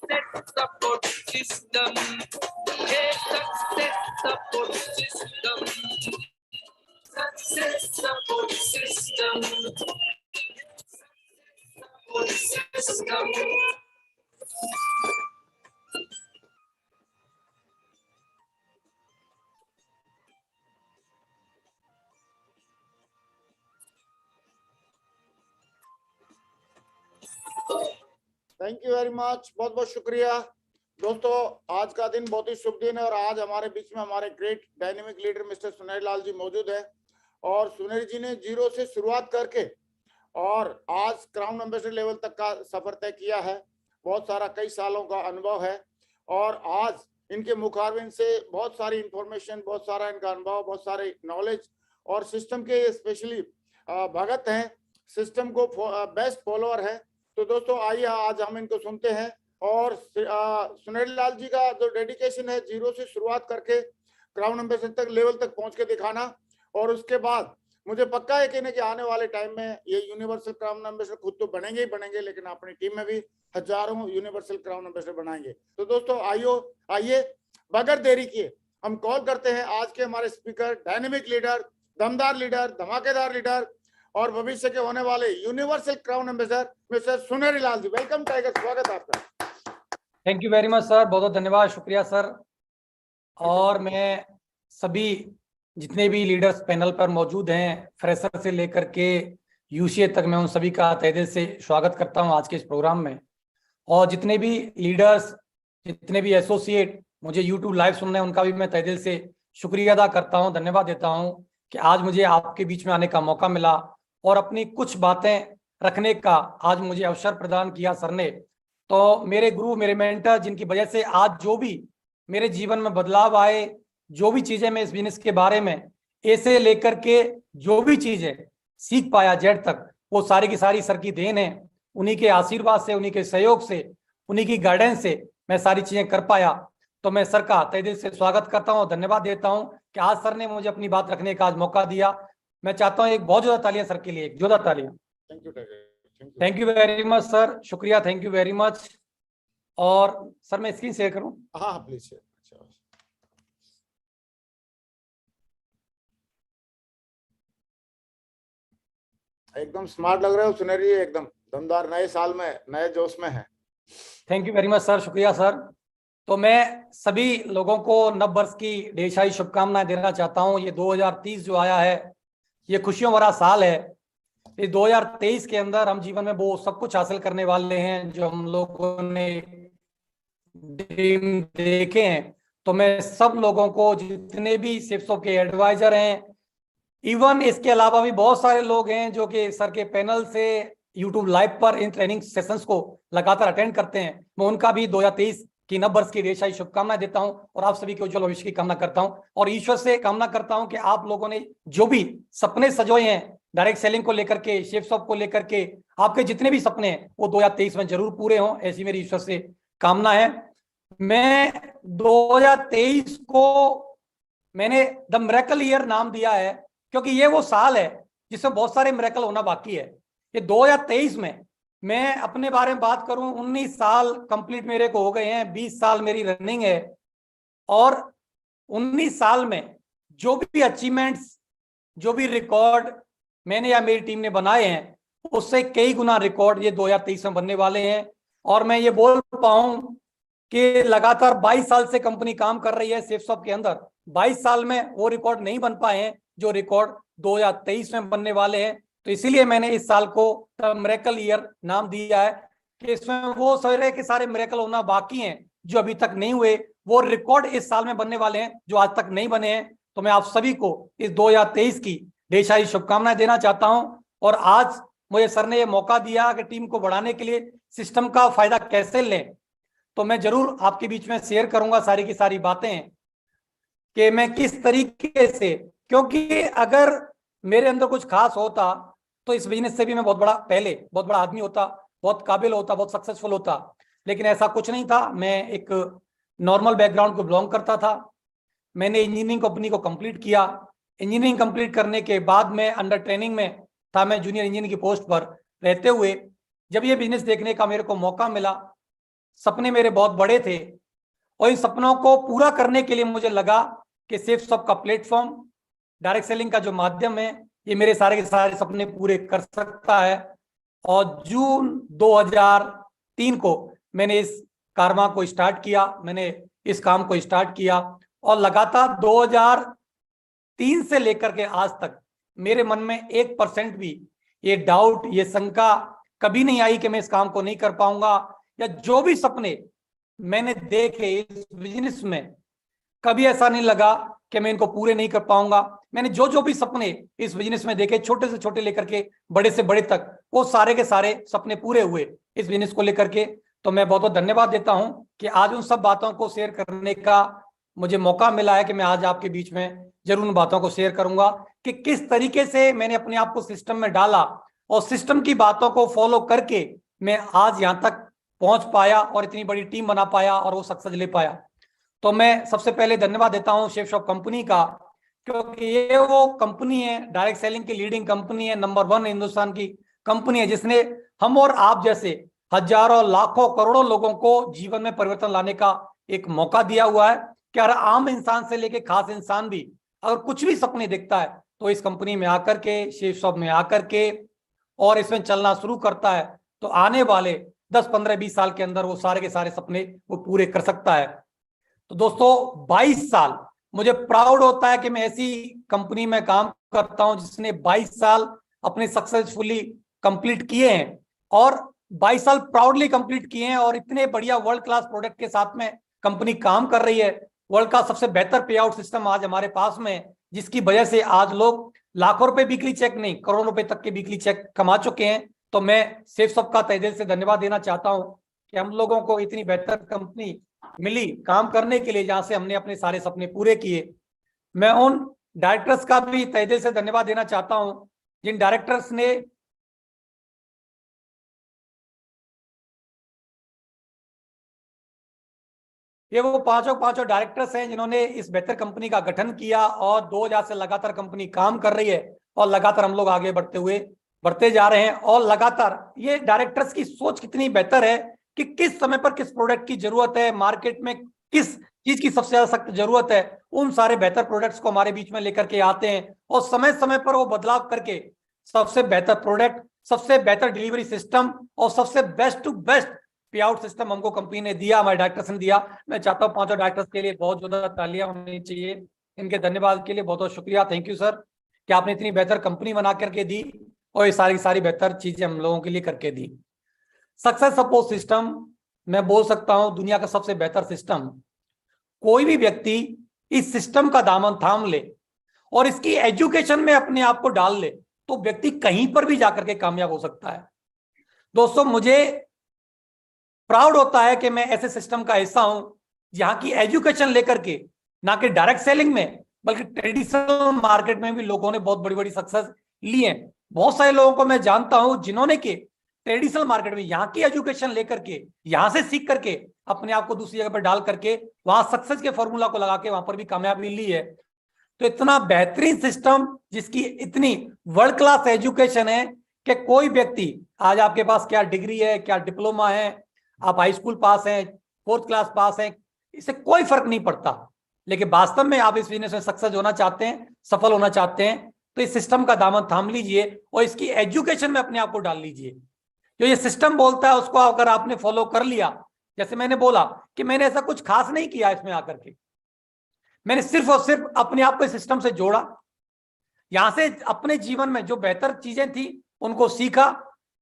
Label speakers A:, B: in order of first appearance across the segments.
A: success support system. A success support system. Success support system. Support system.
B: Thank you very much, बहुत बहुत शुक्रिया दोस्तों। आज का दिन बहुत ही शुभ दिन है और आज हमारे बीच में हमारे great dynamic leader mister Sunil Lal ji मौजूद है। और सुनील जी ने जीरो से शुरुआत करके और आज क्राउन एम्बेसडर लेवल तक का सफर तय किया है। बहुत सारा कई सालों का अनुभव है और आज इनके मुखारबिन से बहुत सारी इंफॉर्मेशन, बहुत सारा इनका अनुभव, बहुत सारे नॉलेज और सिस्टम के स्पेशली भगत हैं, सिस्टम को बेस्ट फॉलोअर है। तो दोस्तों आइए आज हम इनको सुनते हैं और सुनील लाल जी का जो डेडिकेशन है जीरो से शुरुआत करके क्राउन एम्बेसडर तक लेवल तक पहुंच के दिखाना, और उसके बाद मुझे पक्का है कि आने वाले टाइम में ये यूनिवर्सल क्राउन एम्बेसडर खुद तो बनेंगे ही बनेंगे, लेकिन अपनी टीम में भी हजारों यूनिवर्सल क्राउन एम्बेसडर बनाएंगे। तो दोस्तों आइए बगैर देरी किए हम कॉल करते हैं आज के हमारे स्पीकर, डायनेमिक लीडर, दमदार लीडर, धमाकेदार लीडर और भविष्य के होने वाले universal crown ambassador mister Sunil Lal ji. Welcome tiger, स्वागत आपका।
C: Thank you very much sir, बहुत बहुत धन्यवाद, शुक्रिया सर। और मैं सभी जितने भी लीडर्स पैनल पर मौजूद हैं, फ्रेशर से लेकर के यूसीए तक, मैं उन सभी का तहे दिल से स्वागत करता हूं आज के इस प्रोग्राम में। और जितने भी लीडर्स, जितने भी एसोसिएट मुझे यूट्यूब लाइव सुन रहे हैं, उनका भी मैं तहे दिल से शुक्रिया अदा करता हूं, धन्यवाद देता हूं कि आज मुझे आपके बीच में आने का मौका मिला और अपनी कुछ बातें रखने का आज मुझे अवसर प्रदान किया सर ने। तो मेरे गुरु, मेरे मेंटर, जिनकी वजह से आज जो भी मेरे जीवन में बदलाव आए, जो भी चीजें मैं इस बिजनेस के बारे में ए से लेकर के जो भी चीजें सीख पाया जेड तक, वो सारी की सारी सर की देन है। उन्हीं के आशीर्वाद से, उन्हीं के सहयोग से, उन्हीं की गाइडेंस से मैं सारी चीजें कर पाया। तो मैं सर का तहे दिल से स्वागत करता हूँ, धन्यवाद देता हूँ कि आज सर ने मुझे अपनी बात रखने का आज मौका दिया। मैं चाहता हूँ एक बहुत ज्यादा तालियां सर के लिए, एक जोरदार तालियां। Thank you very much sir, शुक्रिया, थैंक यू वेरी मच। और सर मैं स्क्रीन शेयर करूं?
B: हाँ प्लीज शेयर। एकदम स्मार्ट लग रहे हो सुनील जी, एकदम दमदार, नए साल में नए जोश में है।
C: Thank you very much sir, शुक्रिया सर। तो मैं सभी लोगों को नव वर्ष की ढेर सारी शुभकामनाएं देना चाहता हूं। ये 2030 जो आया है, ये खुशियों भरा साल है। इस 2023 के अंदर हम जीवन में वो सब कुछ हासिल करने वाले हैं जो हम लोगों ने ड्रीम देखे हैं। तो मैं सब लोगों को, जितने भी शिफ्सों के एडवाइजर हैं, इवन इसके अलावा भी बहुत सारे लोग हैं जो कि सर के पैनल से यूट्यूब लाइव पर इन ट्रेनिंग सेशंस को लगातार अटेंड करते हैं, मैं उनका भी 2023 की नव वर्ष की ढेर सारी शुभकामनाएं देता हूं और आप सभी के उज्जवल भविष्य की कामना करता हूं। और ईश्वर से कामना करता हूं कि आप लोगों ने जो भी सपने सजोए हैं डायरेक्ट सेलिंग को लेकर के, शेफ शॉप को लेकर के, आपके जितने भी सपने हैं वो 2023 में जरूर पूरे हों, ऐसी मेरी ईश्वर से कामना है। मैं 2023 को मैंने द मिरेकल ईयर नाम दिया है क्योंकि ये वो साल है जिसमें बहुत सारे मिरेकल होना बाकी है। ये 2023 में मैं अपने बारे में बात करूं, 19 साल कंप्लीट मेरे को हो गए हैं, 20 साल मेरी रनिंग है और 19 साल में जो भी अचीवमेंट्स, जो भी रिकॉर्ड मैंने या मेरी टीम ने बनाए हैं, उससे कई गुना रिकॉर्ड ये 2023 में बनने वाले हैं। और मैं ये बोल पाऊं कि लगातार 22 साल से कंपनी काम कर रही है सेफ शॉप के अंदर, 22 साल में वो रिकॉर्ड नहीं बन पाए हैं जो रिकॉर्ड 2023 में बनने वाले हैं। तो इसीलिए मैंने इस साल को द मिरेकल ईयर नाम दिया है कि इसमें वो सारे के सारे मिरेकल होना बाकी हैं जो अभी तक नहीं हुए, वो रिकॉर्ड इस साल में बनने वाले हैं जो आज तक नहीं बने हैं। तो मैं आप सभी को इस 2023 की ढेर सारी शुभकामनाएं देना चाहता हूं। और आज मुझे सर ने ये मौका दिया कि टीम को बढ़ाने के लिए सिस्टम का फायदा कैसे लें, तो मैं जरूर आपके बीच में शेयर करूंगा सारी की सारी बातें कि मैं किस तरीके से, क्योंकि अगर मेरे अंदर कुछ खास होता तो इस बिजनेस से भी मैं बहुत बड़ा आदमी होता, बहुत काबिल होता, बहुत सक्सेसफुल होता, लेकिन ऐसा कुछ नहीं था। मैं एक नॉर्मल बैकग्राउंड को बिलोंग करता था। मैंने इंजीनियरिंग कंपनी को कंप्लीट किया। इंजीनियरिंग कंप्लीट करने के बाद मैं अंडर ट्रेनिंग में था, मैं जूनियर इंजीनियर की पोस्ट पर रहते हुए जब ये बिजनेस देखने का मेरे को मौका मिला सपने मेरे बहुत बड़े थे और इन सपनों को पूरा करने के लिए मुझे लगा कि सिर्फ सबका प्लेटफॉर्म, डायरेक्ट सेलिंग का जो माध्यम है, ये मेरे सारे के सारे सपने पूरे कर सकता है। और जून 2003 को मैंने इस कारवा को स्टार्ट किया, मैंने इस काम को स्टार्ट किया और लगातार 2003 से लेकर के आज तक मेरे मन में 1% भी ये डाउट, ये शंका कभी नहीं आई कि मैं इस काम को नहीं कर पाऊंगा, या जो भी सपने मैंने देखे इस बिजनेस में कभी ऐसा नहीं लगा कि मैं इनको पूरे नहीं कर पाऊंगा। मैंने जो भी सपने इस बिजनेस में देखे, छोटे से छोटे लेकर के बड़े से बड़े तक, वो सारे के सारे सपने पूरे हुए इस बिजनेस को लेकर के। तो मैं बहुत बहुत धन्यवाद देता हूं कि आज उन सब बातों को शेयर करने का मुझे मौका मिला है कि मैं आज आपके बीच में जरूर उन बातों को शेयर करूंगा कि किस तरीके से मैंने अपने आप को सिस्टम में डाला और सिस्टम की बातों को फॉलो करके मैं आज यहाँ तक पहुंच पाया और इतनी बड़ी टीम बना पाया और वो सक्सेस ले पाया। तो मैं सबसे पहले धन्यवाद देता हूं शेफ शॉप कंपनी का, क्योंकि ये वो कंपनी है, डायरेक्ट सेलिंग की लीडिंग कंपनी है, नंबर 1 हिंदुस्तान की कंपनी है, जिसने हम और आप जैसे हजारों लाखों करोड़ों लोगों को जीवन में परिवर्तन लाने का एक मौका दिया हुआ है कि हर आम इंसान से लेके खास इंसान भी अगर कुछ भी सपने देखता है तो इस कंपनी में आकर के, शेफ शॉप में आकर के और इसमें चलना शुरू करता है तो आने वाले 10, 15, 20 साल के अंदर वो सारे के सारे सपने वो पूरे कर सकता है। तो दोस्तों 22 साल मुझे प्राउड होता है कि मैं ऐसी कंपनी में काम करता हूं जिसने 22 साल अपने सक्सेसफुली कंप्लीट किए हैं और 22 साल प्राउडली कंप्लीट किए हैं और इतने बढ़िया वर्ल्ड क्लास प्रोडक्ट के साथ में कंपनी काम कर रही है। वर्ल्ड का सबसे बेहतर पे आउट सिस्टम आज हमारे पास में, जिसकी वजह से आज लोग लाखों रुपए वीकली चेक नहीं, करोड़ों रुपए तक के वीकली चेक कमा चुके हैं। तो मैं शेफ शॉप का तहे दिल से धन्यवाद देना चाहता हूं कि हम लोगों को इतनी बेहतर कंपनी मिली काम करने के लिए, जहां से हमने अपने सारे सपने पूरे किए। मैं उन डायरेक्टर्स का भी तहे दिल से धन्यवाद देना चाहता हूं जिन डायरेक्टर्स ने ये वो पांचों डायरेक्टर्स हैं जिन्होंने इस बेहतर कंपनी का गठन किया और 2000 से लगातार कंपनी काम कर रही है और लगातार हम लोग आगे बढ़ते जा रहे हैं। और लगातार ये डायरेक्टर्स की सोच कितनी बेहतर है कि किस समय पर किस प्रोडक्ट की जरूरत है, मार्केट में किस चीज की सबसे ज्यादा सख्त जरूरत है, उन सारे बेहतर प्रोडक्ट्स को हमारे बीच में लेकर के आते हैं और समय समय पर वो बदलाव करके सबसे बेहतर प्रोडक्ट, सबसे बेहतर डिलीवरी सिस्टम और सबसे बेस्ट टू बेस्ट पे आउट सिस्टम हमको कंपनी ने दिया, हमारे डायरेक्टर्स ने दिया। मैं चाहता हूँ पांचों डायरेक्टर्स के लिए बहुत ज्यादा तालियां होनी चाहिए, इनके धन्यवाद के लिए बहुत बहुत शुक्रिया। थैंक यू सर कि आपने इतनी बेहतर कंपनी बना करके दी और ये सारी बेहतर चीजें हम लोगों के लिए करके दी। सक्सेस सपोर्ट सिस्टम मैं बोल सकता हूं दुनिया का सबसे बेहतर सिस्टम। कोई भी व्यक्ति इस सिस्टम का दामन थाम ले और इसकी एजुकेशन में अपने आप को डाल ले तो व्यक्ति कहीं पर भी जाकर के कामयाब हो सकता है। दोस्तों मुझे प्राउड होता है कि मैं ऐसे सिस्टम का हिस्सा हूं जहां की एजुकेशन लेकर के ना कि डायरेक्ट सेलिंग में बल्कि ट्रेडिशनल मार्केट में भी लोगों ने बहुत बड़ी बड़ी सक्सेस ली है। बहुत सारे लोगों को मैं जानता हूं जिन्होंने कि ट्रेडिशनल मार्केट में यहाँ की एजुकेशन लेकर के, यहाँ से सीख करके अपने आप को दूसरी जगह पर डाल करके वहां सक्सेस के फॉर्मूला को लगा के वहां पर भी कामयाबी ली है। तो इतना बेहतरीन सिस्टम जिसकी इतनी वर्ल्ड क्लास एजुकेशन है कि कोई व्यक्ति आज आपके पास क्या डिग्री है, क्या डिप्लोमा है, आप हाई स्कूल पास हैं, 4th क्लास पास हैं, इससे कोई फर्क नहीं पड़ता। लेकिन वास्तव में आप इस बिजनेस में सक्सेस होना चाहते हैं, सफल होना चाहते हैं तो इस सिस्टम का दामन थाम लीजिए और इसकी एजुकेशन में अपने आप को डाल लीजिए। जो ये सिस्टम बोलता है उसको अगर आपने फॉलो कर लिया, जैसे मैंने बोला कि मैंने ऐसा कुछ खास नहीं किया इसमें आकर के, मैंने सिर्फ और सिर्फ अपने आप को इस सिस्टम से जोड़ा, यहां से अपने जीवन में जो बेहतर चीजें थी उनको सीखा,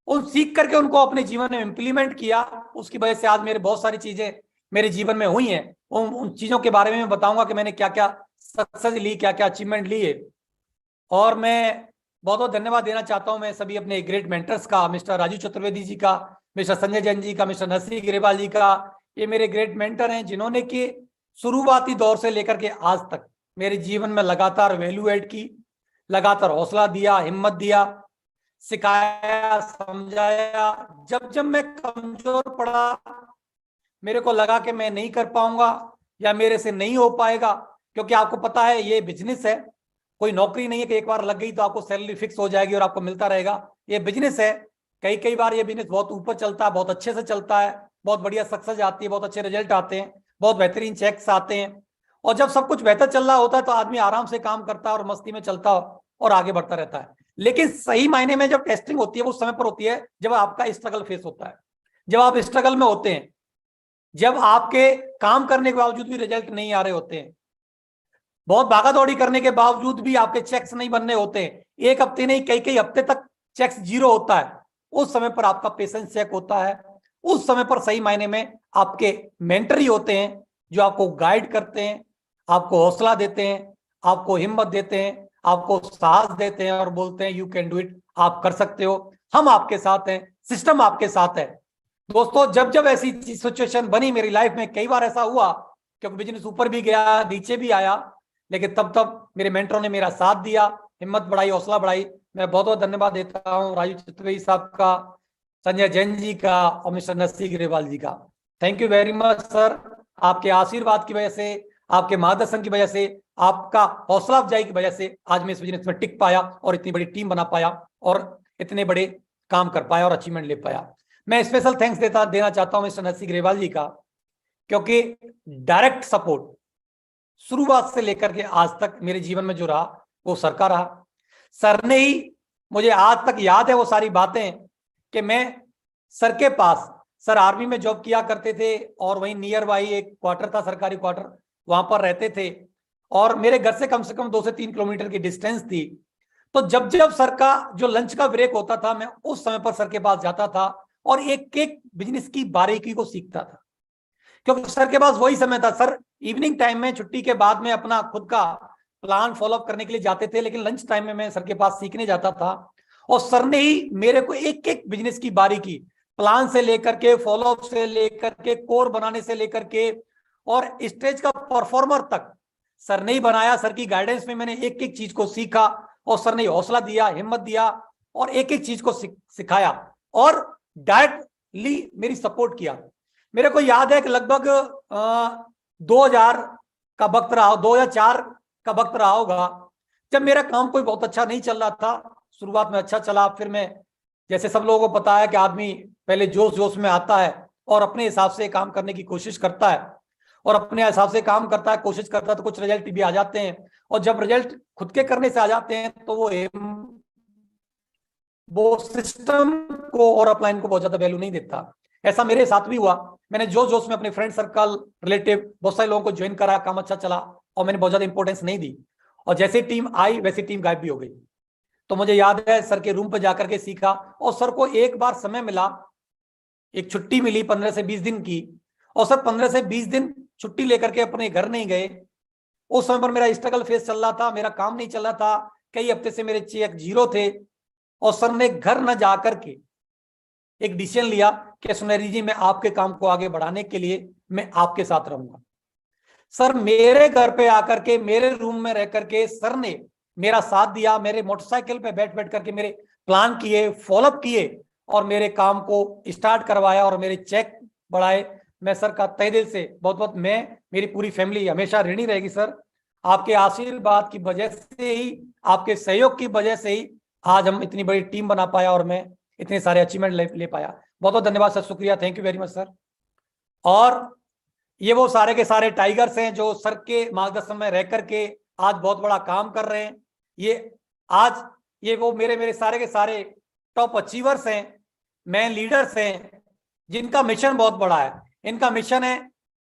C: उन सीख करके उनको अपने जीवन में इंप्लीमेंट किया। उसकी वजह से आज मेरे बहुत सारी चीजें मेरे जीवन में हुई हैं। उन चीजों के बारे में मैं बताऊंगा कि मैंने क्या क्या सक्सेस ली, क्या क्या अचीवमेंट ली है। और मैं बहुत बहुत धन्यवाद देना चाहता हूं मैं सभी अपने ग्रेट मेंटर्स का, मिस्टर राजू चतुर्वेदी जी का, मिस्टर संजय जैन जी का, मिस्टर नरसिंह ग्रेवाल जी का। ये मेरे ग्रेट मेंटर हैं जिन्होंने कि शुरुआती दौर से लेकर के आज तक मेरे जीवन में लगातार वैल्यू एड की, लगातार हौसला दिया, हिम्मत दिया, सिखाया, समझाया। जब मैं कमजोर पड़ा, मेरे को लगा कि मैं नहीं कर पाऊंगा या मेरे से नहीं हो पाएगा, क्योंकि आपको पता है ये बिजनेस है, कोई नौकरी नहीं है कि एक बार लग गई तो आपको सैलरी फिक्स हो जाएगी और आपको मिलता रहेगा। ये बिजनेस है, कई बार ये बिजनेस बहुत ऊपर चलता है, बहुत अच्छे से चलता है, बहुत बढ़िया सक्सेस आती है, बहुत अच्छे रिजल्ट आते हैं, बहुत बेहतरीन चेक्स आते हैं। और जब सब कुछ बेहतर चल रहा होता है तो आदमी आराम से काम करता है और मस्ती में चलता और आगे बढ़ता रहता है। लेकिन सही मायने में जब टेस्टिंग होती है वो उस समय पर होती है जब आपका स्ट्रगल फेस होता है, जब आप स्ट्रगल में होते हैं, जब आपके काम करने के बावजूद भी रिजल्ट नहीं आ रहे होते हैं, बहुत भागा दौड़ी करने के बावजूद भी आपके चेक्स नहीं बनने होते हैं, एक हफ्ते नहीं कई कई हफ्ते तक चेक्स जीरो होता है, उस समय पर आपका पेशेंस चेक होता है। उस समय पर सही मायने में आपके मेंटर ही होते हैं जो आपको गाइड करते हैं, आपको हौसला देते हैं, आपको हिम्मत देते हैं, आपको साहस देते हैं और बोलते हैं यू कैन डू इट, आप कर सकते हो, हम आपके साथ हैं, सिस्टम आपके साथ है। दोस्तों जब जब ऐसी सिचुएशन बनी मेरी लाइफ में, कई बार ऐसा हुआ क्योंकि बिजनेस ऊपर भी गया नीचे भी आया, लेकिन तब तब मेरे मेंटरों ने मेरा साथ दिया, हिम्मत बढ़ाई, हौसला बढ़ाई। मैं बहुत बहुत धन्यवाद देता हूँ राजू चतुर्वेदी साहब का, संजय जैन जी का और मिस्टर नरसिंह ग्रेवाल जी का। Thank you very much sir. आपके आशीर्वाद की वजह से, आपके मार्गदर्शन की वजह से, आपका हौसला अफजाई की वजह से आज मैं इस बिजनेस में टिक पाया और इतनी बड़ी टीम बना पाया और इतने बड़े काम कर पाया और अचीवमेंट ले पाया। मैं स्पेशल थैंक्स देना चाहता हूं मिस्टर नरसिंह ग्रेवाल जी का, क्योंकि डायरेक्ट सपोर्ट शुरुआत से लेकर के आज तक मेरे जीवन में जो रहा वो सर का रहा। सर ने ही, मुझे आज तक याद है वो सारी बातें कि मैं सर के पास, सर आर्मी में जॉब किया करते थे और वहीं नियर बाई एक क्वार्टर था, सरकारी क्वार्टर, वहां पर रहते थे और मेरे घर से कम 2 से 3 किलोमीटर की डिस्टेंस थी। तो जब जब सर का जो लंच का ब्रेक होता था मैं उस समय पर सर के पास जाता था और एक एक बिजनेस की बारीकी को सीखता था, क्योंकि सर के पास वही समय था। सर इवनिंग टाइम में छुट्टी के बाद में अपना खुद का प्लान फॉलोअप करने के लिए जाते थे, लेकिन लंच टाइम में मैं सर के पास सीखने जाता था और सर ने ही मेरे को एक एक बिजनेस की बारीकी, प्लान से लेकर के, फॉलोअप से लेकर के, कोर बनाने से लेकर के और स्टेज का परफॉर्मर तक सर ने ही बनाया। सर की गाइडेंस में मैंने एक एक चीज को सीखा और सर ने हौसला दिया, हिम्मत दिया और एक एक चीज को सिखाया और डायरेक्टली मेरी सपोर्ट किया। मेरे को याद है कि लगभग 2000 का वक्त रहा, 2004 का वक्त रहा होगा, जब मेरा काम कोई बहुत अच्छा नहीं चल रहा था। शुरुआत में अच्छा चला, फिर मैं, जैसे सब लोगों को पता है कि आदमी पहले जोश जोश में आता है और अपने हिसाब से काम करने की कोशिश करता है और अपने हिसाब से काम करता है, कोशिश करता है, तो कुछ रिजल्ट भी आ जाते हैं और जब रिजल्ट खुद के करने से आ जाते हैं तो वो सिस्टम को और अपलाइन को बहुत ज्यादा वैल्यू नहीं देता। ऐसा मेरे साथ भी हुआ। मैंने जोश जोश में अपने फ्रेंड सर्कल, रिलेटिव, बहुत सारे लोगों को ज्वाइन करा, काम अच्छा चला और मैंने बहुत ज्यादा इंपॉर्टेंस नहीं दी और जैसे टीम आई वैसी टीम गायब भी हो गई। तो मुझे याद है सर के रूम पर जाकर के सीखा और सर को एक बार समय मिला, एक छुट्टी मिली 15 से 20 दिन की और सर 15 से 20 दिन छुट्टी लेकर के अपने घर नहीं गए। उस समय पर मेरा स्ट्रगल फेस चल रहा था, मेरा काम नहीं चल रहा था, कई हफ्ते से मेरे चेक जीरो थे और सर ने घर न जाकर के एक डिसीजन लिया कि सुनेरी जी मैं आपके काम को आगे बढ़ाने के लिए मैं आपके साथ रहूंगा। सर मेरे घर पे आकर के, मेरे रूम में रह करके सर ने मेरा साथ दिया, मेरे मोटरसाइकिल पे बैठ बैठ करके मेरे प्लान किए, फॉलोअप किए और मेरे काम को स्टार्ट करवाया और मेरे चेक बढ़ाए। मैं सर का तहे दिल से बहुत बहुत, मैं, मेरी पूरी फैमिली हमेशा ऋणी रहेगी सर। आपके आशीर्वाद की वजह से ही, आपके सहयोग की वजह से ही आज हम इतनी बड़ी टीम बना पाया और मैं इतने सारे अचीवमेंट ले पाया। बहुत बहुत धन्यवाद सर, शुक्रिया, thank you very much sir. और ये वो सारे के सारे टाइगर्स हैं जो सर के मार्गदर्शन में रह करके आज बहुत बड़ा काम कर रहे हैं। ये वो मेरे सारे के सारे टॉप अचीवर्स हैं, मैन लीडर्स हैं जिनका मिशन बहुत बड़ा है। इनका मिशन है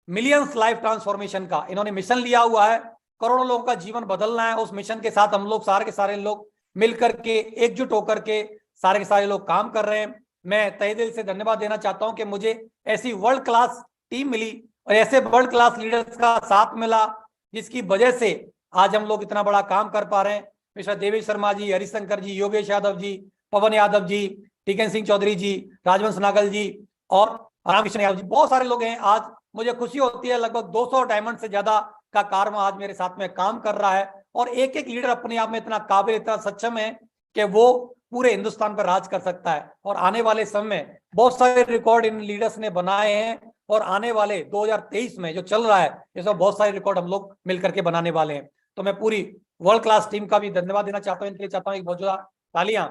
C: मिलियंस लाइफ ट्रांसफॉर्मेशन का। इन्होंने मिशन लिया हुआ है, करोड़ों लोगों का जीवन बदलना है। उस मिशन के साथ हम लोग सारे के सारे लोग मिलकर के, एकजुट होकर के सारे के सारे लोग काम कर रहे हैं। मैं तहे दिल से धन्यवाद देना चाहता हूं कि मुझे ऐसी वर्ल्ड क्लास टीम मिली और ऐसे वर्ल्ड क्लास लीडर्स का साथ मिला जिसकी वजह से आज हम लोग इतना बड़ा काम कर पा रहे हैं। मिस्टर देवेश शर्मा जी, हरिशंकर जी, योगेश यादव जी, पवन यादव जी, टीकन सिंह चौधरी जी, राजवंश नागल जी और रामकृष्ण यादव जी, बहुत सारे लोग हैं। आज मुझे खुशी होती है, लगभग 200 डायमंड से ज्यादा का कार्य आज मेरे साथ में काम कर रहा है और एक एक लीडर अपने आप में इतना काबिल, इतना सक्षम है कि वो पूरे हिंदुस्तान पर राज कर सकता है। और आने वाले समय में बहुत सारे रिकॉर्ड इन लीडर्स ने बनाए हैं और आने वाले 2023 में जो चल रहा है इसमें बहुत सारे रिकॉर्ड हम लोग मिलकर के बनाने वाले हैं। तो मैं पूरी वर्ल्ड क्लास टीम का भी धन्यवाद देना चाहता हूँ। इनके चाहता हूँ एक बहुत ज्यादा तालियां,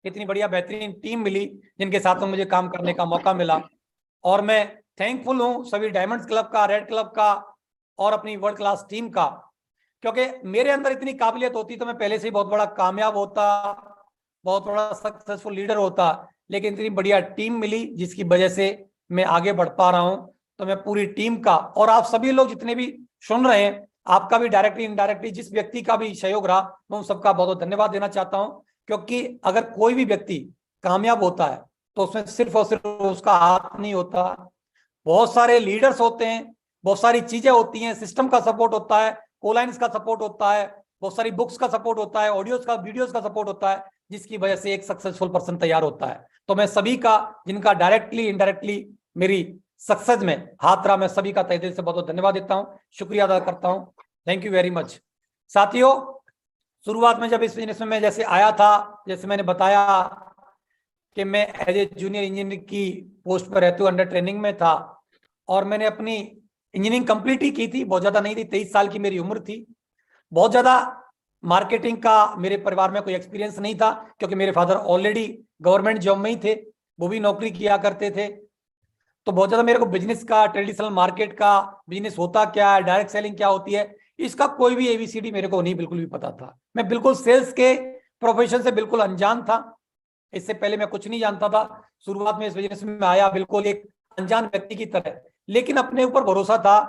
C: इतनी बढ़िया बेहतरीन टीम मिली जिनके साथ में मुझे काम करने का मौका मिला और मैं थैंकफुल हूं सभी डायमंड्स क्लब का, रेड क्लब का और अपनी वर्ल्ड क्लास टीम का, क्योंकि मेरे अंदर इतनी काबिलियत होती तो मैं पहले से ही बहुत बड़ा कामयाब होता, बहुत बड़ा सक्सेसफुल लीडर होता, लेकिन इतनी बढ़िया टीम मिली जिसकी वजह से मैं आगे बढ़ पा रहा हूं। तो मैं पूरी टीम का और आप सभी लोग जितने भी सुन रहे हैं, आपका भी डायरेक्टली इनडायरेक्टली जिस व्यक्ति का भी सहयोग रहा, मैं उन सबका बहुत बहुत धन्यवाद देना चाहता हूं। क्योंकि अगर कोई भी व्यक्ति कामयाब होता है तो उसमें सिर्फ और सिर्फ उसका हाथ नहीं होता, बहुत सारे लीडर्स होते हैं, बहुत सारी चीजें होती हैं, सिस्टम का सपोर्ट होता है, कोलाइंस का सपोर्ट होता है, बहुत सारी बुक्स का सपोर्ट होता है, ऑडियोज का, वीडियोज का सपोर्ट होता है, जिसकी वजह से एक सक्सेसफुल पर्सन तैयार होता है। तो मैं सभी का, जिनका डायरेक्टली इनडायरेक्टली मेरी सक्सेस में हाथ रहा, मैं सभी का तहे दिल से बहुत बहुत धन्यवाद देता हूं, शुक्रिया अदा करता हूं। Thank you very much. साथियों, शुरुआत में जब इस बिजनेस में मैं जैसे आया था, जैसे मैंने बताया कि मैं एज ए जूनियर इंजीनियर की पोस्ट पर रहते हुए अंडर ट्रेनिंग में था, और मैंने अपनी इंजीनियरिंग कंप्लीट ही की थी, बहुत ज्यादा नहीं थी, 23 साल की मेरी उम्र थी। बहुत ज्यादा मार्केटिंग का मेरे परिवार में कोई एक्सपीरियंस नहीं था, क्योंकि मेरे फादर ऑलरेडी गवर्नमेंट जॉब में ही थे, वो भी नौकरी किया करते थे। तो बहुत ज्यादा मेरे को बिजनेस का, ट्रेडिशनल मार्केट का बिजनेस होता क्या है, डायरेक्ट सेलिंग क्या होती है, इसका कोई भी एबीसीडी मेरे को नहीं बिल्कुल भी पता था। मैं बिल्कुल सेल्स के प्रोफेशन से बिल्कुल अनजान था, इससे पहले मैं कुछ नहीं जानता था। शुरुआत में इस बिजनेस में आया बिल्कुल एक अनजान व्यक्ति की तरह, लेकिन अपने ऊपर भरोसा था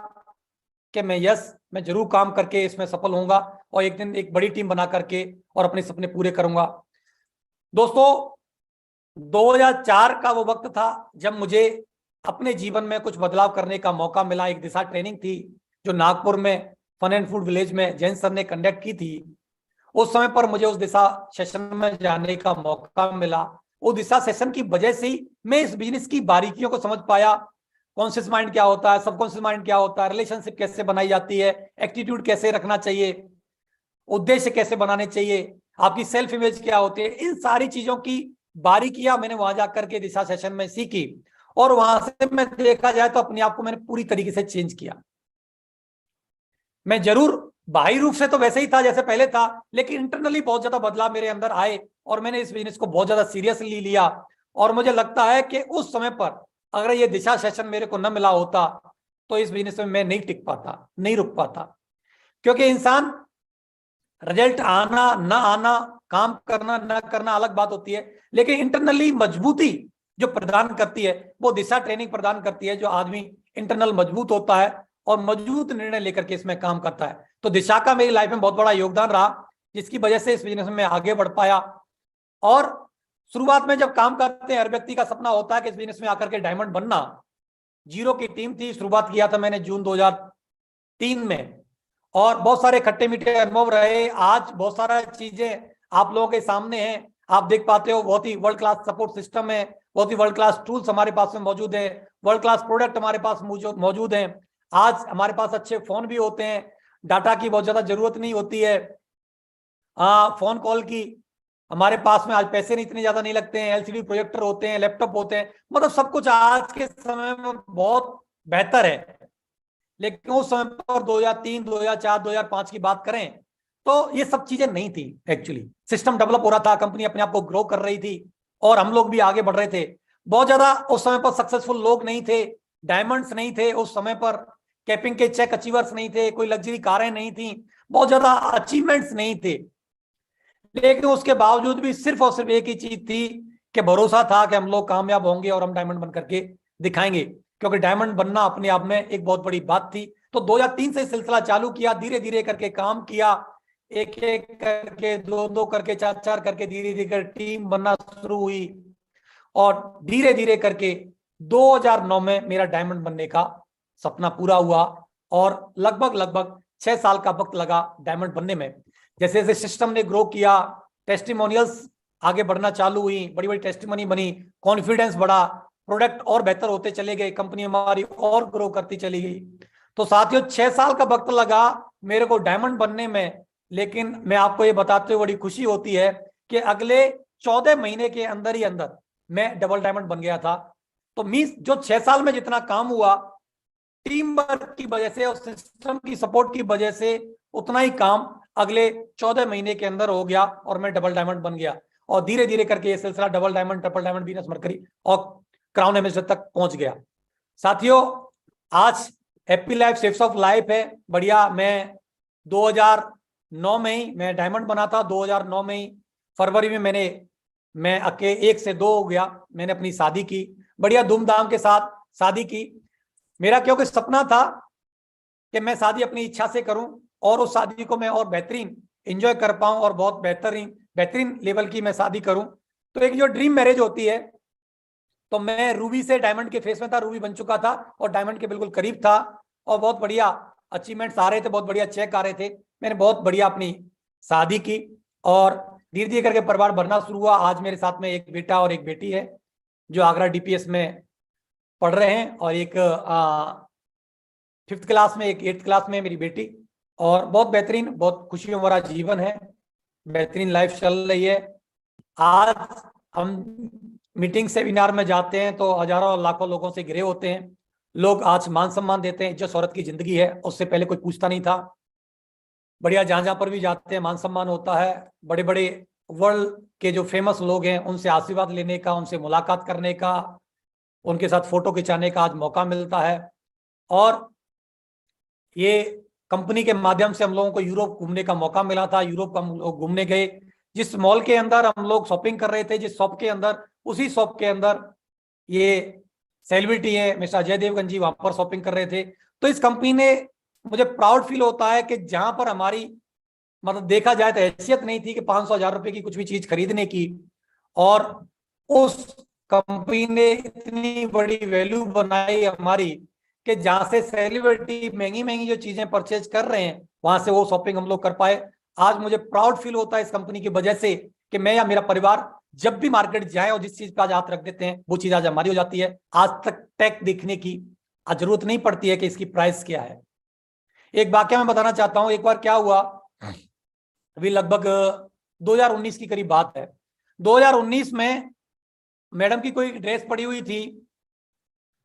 C: कि मैं जरूर काम करके इसमें सफल होऊंगा और एक दिन एक बड़ी टीम बना करके और अपने सपने पूरे करूंगा। दोस्तों, 2004 का वो वक्त था जब मुझे अपने जीवन में कुछ बदलाव करने का मौका मिला। एक दिशा ट्रेनिंग थी जो नागपुर में फन एंड फूड विलेज में जैन सर ने कंडक्ट की थी। उस समय पर मुझे उस दिशा सेशन में जाने का मौका मिला। उस दिशा सेशन की वजह से ही मैं इस बिजनेस की बारीकियों को समझ पाया। कॉन्शियस माइंड क्या होता है, सबकॉन्शियस माइंड क्या होता है, रिलेशनशिप कैसे बनाई जाती है, एटीट्यूड कैसे रखना चाहिए, उद्देश्य कैसे बनाने चाहिए, आपकी सेल्फ इमेज क्या होती है, इन सारी चीजों की बारीकियां मैंने वहां जाकर के दिशा सेशन में सीखी। और वहां से मैं देखा जाए तो अपने आप को मैंने पूरी तरीके से चेंज किया। मैं जरूर बाहरी रूप से तो वैसे ही था जैसे पहले था, लेकिन इंटरनली बहुत ज्यादा बदलाव मेरे अंदर आए और मैंने इस बिजनेस को बहुत ज्यादा सीरियसली लिया। और मुझे लगता है कि उस समय पर अगर ये दिशा सेशन मेरे को न मिला होता तो इस बिजनेस में मैं नहीं टिक पाता, नहीं रुक पाता। क्योंकि इंसान रिजल्ट आना ना आना, काम करना ना करना अलग बात होती है, लेकिन इंटरनली मजबूती जो प्रदान करती है वो दिशा ट्रेनिंग प्रदान करती है। जो आदमी इंटरनल मजबूत होता है और मजबूत निर्णय लेकर के इसमें काम करता है, तो दिशा का मेरी लाइफ में बहुत बड़ा योगदान रहा, जिसकी वजह से इस बिजनेस में आगे बढ़ पाया। और शुरुआत में जब काम करते हैं, हर व्यक्ति का सपना होता है कि इस बिजनेस में आकर के डायमंड बनना। जीरो की टीम थी, शुरुआत किया था मैंने जून 2003 में, और बहुत सारे खट्टे मीठे अनुभव रहे। आज बहुत सारा चीजें आप लोगों के सामने हैं, आप देख पाते हो। बहुत ही वर्ल्ड क्लास सपोर्ट सिस्टम है, बहुत ही वर्ल्ड क्लास टूल्स हमारे पास में मौजूद है, वर्ल्ड क्लास प्रोडक्ट हमारे पास मौजूद हैं। आज हमारे पास अच्छे फोन भी होते हैं, डाटा की बहुत ज्यादा जरूरत नहीं होती है, फोन कॉल की हमारे पास में आज पैसे नहीं इतने ज्यादा नहीं लगते हैं, एलसीडी प्रोजेक्टर होते हैं, लैपटॉप होते हैं, मतलब सब कुछ आज के समय में बहुत बेहतर है। लेकिन उस समय पर 2003, 2004, 2005 की बात करें तो ये सब चीजें नहीं थी। एक्चुअली सिस्टम डेवलप हो रहा था, कंपनी अपने आप को ग्रो कर रही थी और हम लोग भी आगे बढ़ रहे थे। बहुत ज्यादा उस समय पर सक्सेसफुल लोग नहीं थे, डायमंड्स नहीं थे उस समय पर, कैपिंग के चेक अचीवर्स नहीं थे, कोई लग्जरी कारें नहीं थी, बहुत ज्यादा अचीवमेंट्स नहीं थे। लेकिन उसके बावजूद भी सिर्फ और सिर्फ एक ही चीज थी कि भरोसा था कि हम लोग कामयाब होंगे और हम डायमंड बन करके दिखाएंगे, क्योंकि डायमंड बनना अपने आप में एक बहुत बड़ी बात थी। तो 2003 से सिलसिला चालू किया, धीरे धीरे करके काम किया, एक एक करके, दो दो करके, चार चार करके, धीरे धीरे टीम बनना शुरू हुई और धीरे धीरे करके 2009 में मेरा डायमंड बनने का सपना पूरा हुआ। और लगभग 6 साल का वक्त लगा डायमंड बनने में। जैसे जैसे सिस्टम ने ग्रो किया, टेस्टिमोनियल्स आगे बढ़ना चालू हुई, बड़ी बड़ी टेस्टिमोनी बनी, कॉन्फिडेंस बढ़ा, प्रोडक्ट और बेहतर होते चले गए, कंपनी हमारी और ग्रो करती चली गई। तो साथियों 6 साल का वक्त लगा मेरे को डायमंड बनने में, लेकिन मैं आपको ये बताते हुए बड़ी खुशी होती है कि अगले 14 महीने के अंदर ही अंदर मैं डबल डायमंड बन गया था। तो मींस जो 6 साल में जितना काम हुआ, टीम वर्क की वजह से और सिस्टम की सपोर्ट की वजह से, उतना ही काम अगले 14 महीने के अंदर हो गया और मैं डबल डायमंड बन गया। और धीरे धीरे करके ये सिलसिला double diamond, triple diamond, Venus mercury और क्राउन एम्बेसडर तक पहुंच गया। साथियों, आज happy life shapes of life है। बढ़िया। मैं 2009 में ही मैं डायमंड बना था। 2009 में ही फरवरी में मैं 1 से 2 हो गया, मैंने अपनी शादी की। बढ़िया धूमधाम के साथ शादी की। मेरा क्योंकि सपना था कि मैं शादी अपनी इच्छा से करूं और उस शादी को मैं और बेहतरीन एंजॉय कर पाऊं और बहुत बेहतरीन लेवल की मैं शादी करूं। तो एक जो ड्रीम मैरिज होती है, तो मैं रूबी से डायमंड के फेस में था, रूबी बन चुका था और डायमंड के बिल्कुल करीब था और बहुत बढ़िया अचीवमेंट्स आ रहे थे, बहुत बढ़िया चेक आ रहे थे। मैंने बहुत बढ़िया अपनी शादी की और धीरे धीरे करके परिवार बढ़ना शुरू हुआ। आज मेरे साथ में एक बेटा और एक बेटी है जो आगरा डीपीएस में पढ़ रहे हैं और एक 5th क्लास में, एक 8th क्लास में मेरी बेटी। और बहुत बेहतरीन, बहुत खुशियों भरा जीवन है, बेहतरीन लाइफ चल रही है। आज हम मीटिंग सेमिनार में जाते हैं तो हजारों और लाखों लोगों से घिरे होते हैं। लोग आज मान सम्मान देते हैं, इज्जत औरत की जिंदगी है, उससे पहले कोई पूछता नहीं था। बढ़िया, जहां जहां पर भी जाते हैं मान सम्मान होता है। बड़े बड़े वर्ल्ड के जो फेमस लोग हैं उनसे आशीर्वाद लेने का, उनसे मुलाकात करने का, उनके साथ फोटो खिंचाने का आज मौका मिलता है। और ये कंपनी के माध्यम से हम लोगों को यूरोप घूमने का मौका मिला था। यूरोप हम लोग घूमने गए। जिस मॉल के अंदर हम लोग शॉपिंग कर रहे थे, जिस शॉप के अंदर, उसी शॉप के अंदर ये सेलिब्रिटी है मिस्टर अजय देवगन जी, वहां पर शॉपिंग कर रहे थे। तो इस कंपनी ने, मुझे प्राउड फील होता है कि जहां पर हमारी मतलब देखा जाए तो हैसियत नहीं थी कि 500,000 रुपए की कुछ भी चीज खरीदने की, और उस कंपनी ने इतनी बड़ी वैल्यू बनाई हमारी कि जहां से सेलिब्रिटी महंगी महंगी जो चीजें परचेज कर रहे हैं वहां से वो शॉपिंग हम लोग कर पाए। आज मुझे प्राउड फील होता है इस कंपनी की वजह से कि मैं या मेरा परिवार जब भी मार्केट जाए और जिस चीज पे आज हाथ रख देते हैं वो चीज आज हमारी हो जाती है। आज तक टैग देखने की आज जरूरत नहीं पड़ती है कि इसकी प्राइस क्या है। एक वाक्य मैं बताना चाहता हूं। एक बार क्या हुआ, अभी लगभग 2019 की करीब बात है। 2019 में मैडम की कोई ड्रेस पड़ी हुई थी,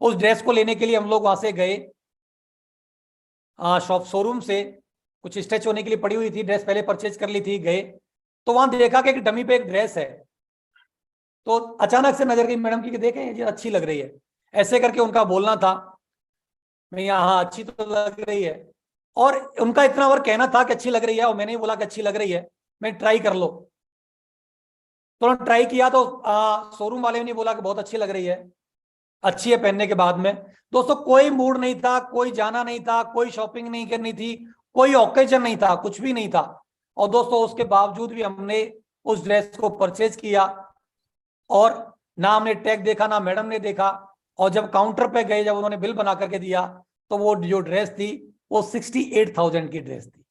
C: उस ड्रेस को लेने के लिए हम लोग वहां से गए शोरूम से। कुछ स्ट्रेच होने के लिए पड़ी हुई थी ड्रेस, पहले परचेज कर ली थी। गए तो वहां देखा कि एक डमी पे एक ड्रेस है, तो अचानक से नजर गई मैडम की कि देखें ये अच्छी लग रही है। ऐसे करके उनका बोलना था, मैं हाँ अच्छी तो लग रही है, और उनका इतना बार कहना था कि अच्छी लग रही है, और मैंने ही बोला कि अच्छी लग रही है, मैं ट्राई कर लो। तो ट्राई किया तो शोरूम वाले ने बोला कि बहुत अच्छी लग रही है, अच्छी है पहनने के बाद में। दोस्तों कोई मूड नहीं था, कोई जाना नहीं था, कोई शॉपिंग नहीं करनी थी, कोई ओकेजन नहीं था, कुछ भी नहीं था। और दोस्तों उसके बावजूद भी हमने उस ड्रेस को परचेज किया और ना हमने टैग देखा, ना मैडम ने देखा। और जब काउंटर पे गए, जब उन्होंने बिल बना करके दिया, तो वो जो ड्रेस थी वो 68,000 की ड्रेस थी।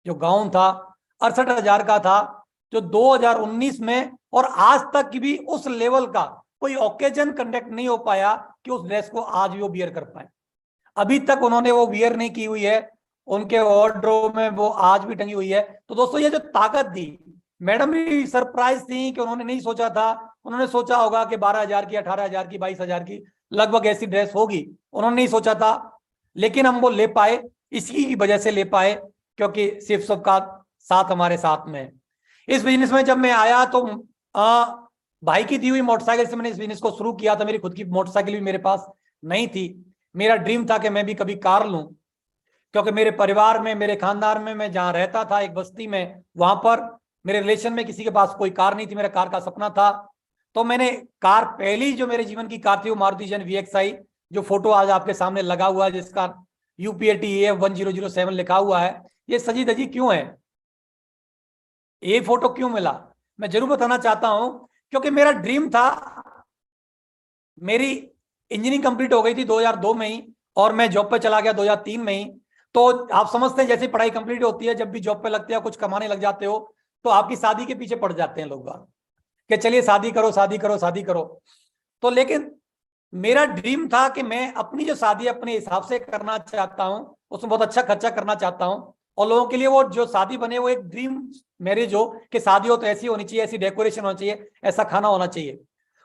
C: जो गाउन था 68,000 का था, जो 2019 में और आज तक की भी उस लेवल का कोई ओकेजन कंडक्ट नहीं हो पाया कि उस ड्रेस को आज भी वो वियर कर पाए। अभी तक उन्होंने वो वियर नहीं की हुई है, उनके वार्डरोब में वो आज भी टंगी हुई है। तो दोस्तों ये जो ताकत थी, मैडम भी सरप्राइज थी कि उन्होंने नहीं सोचा था। उन्होंने सोचा होगा कि 12,000 की, 18,000 की, 22,000 की लगभग ऐसी ड्रेस होगी, उन्होंने नहीं सोचा था। लेकिन हम वो ले पाए, इसी की वजह से ले पाए क्योंकि शिव सबका साथ हमारे साथ में। इस बिजनेस में जब मैं आया तो भाई की दी हुई मोटरसाइकिल से मैंने इस बिजनेस को शुरू किया था। मेरी खुद की मोटरसाइकिल भी मेरे पास नहीं थी। मेरा ड्रीम था कि मैं भी कभी कार लूं, क्योंकि मेरे परिवार में, मेरे खानदान में, मैं जहां रहता था एक बस्ती में, वहां पर मेरे रिलेशन में किसी के पास कोई कार नहीं थी। मेरा कार का सपना था। तो मैंने कार, पहली जो मेरे जीवन की कार थी वो मारुति जैन VXI, जो फोटो आज आपके सामने लगा हुआ है, जिसका UPAT AF 1007 लिखा हुआ है। ये सजी धजी क्यों है, ये फोटो क्यों मिला, मैं जरूर बताना चाहता हूं। क्योंकि मेरा ड्रीम था, मेरी इंजीनियरिंग कंप्लीट हो गई थी 2002 में ही, और मैं जॉब पे चला गया 2003 में ही। तो आप समझते हैं जैसे पढ़ाई कंप्लीट होती है, जब भी जॉब पे लगते हो, कुछ कमाने लग जाते हो, तो आपकी शादी के पीछे पड़ जाते हैं लोग कि चलिए शादी करो, शादी करो, शादी करो। तो लेकिन मेरा ड्रीम था कि मैं अपनी जो शादी अपने हिसाब से करना चाहता हूं, उसमें बहुत अच्छा खर्चा करना चाहता हूं, और लोगों के लिए वो जो शादी बने वो एक ड्रीम मैरिज हो कि शादी हो तो ऐसी होनी चाहिए, ऐसी डेकोरेशन होना चाहिए, ऐसा खाना होना चाहिए।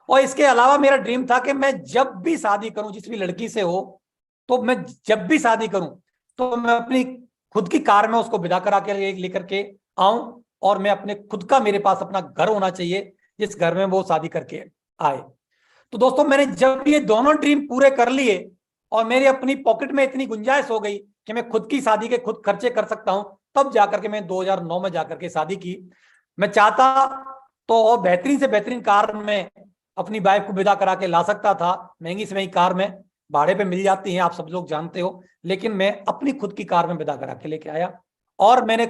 C: और इसके अलावा मेरा ड्रीम था कि मैं जब भी शादी करूं जिस भी लड़की से हो, तो मैं जब भी शादी करूं तो मैं अपनी खुद की कार में उसको विदा करा के लेकर के आऊं, और मैं अपने खुद का, मेरे पास अपना घर होना चाहिए जिस घर में वो शादी करके आए। तो दोस्तों मैंने जब ये दोनों ड्रीम पूरे कर लिए, और मेरी अपनी पॉकेट में इतनी गुंजाइश हो गई कि मैं खुद की शादी के खुद खर्चे कर सकता हूं, तब जाकर के मैं 2009 में जाकर के शादी की। मैं चाहता तो और बेहतरीन से बेहतरीन कार में अपनी वाइफ को विदा करा के ला सकता था, महंगी से महंगी कार में भाड़े पे मिल जाती हैं, आप सब लोग जानते हो, लेकिन मैं अपनी खुद की कार में विदा करा के लेके आया। और मैंने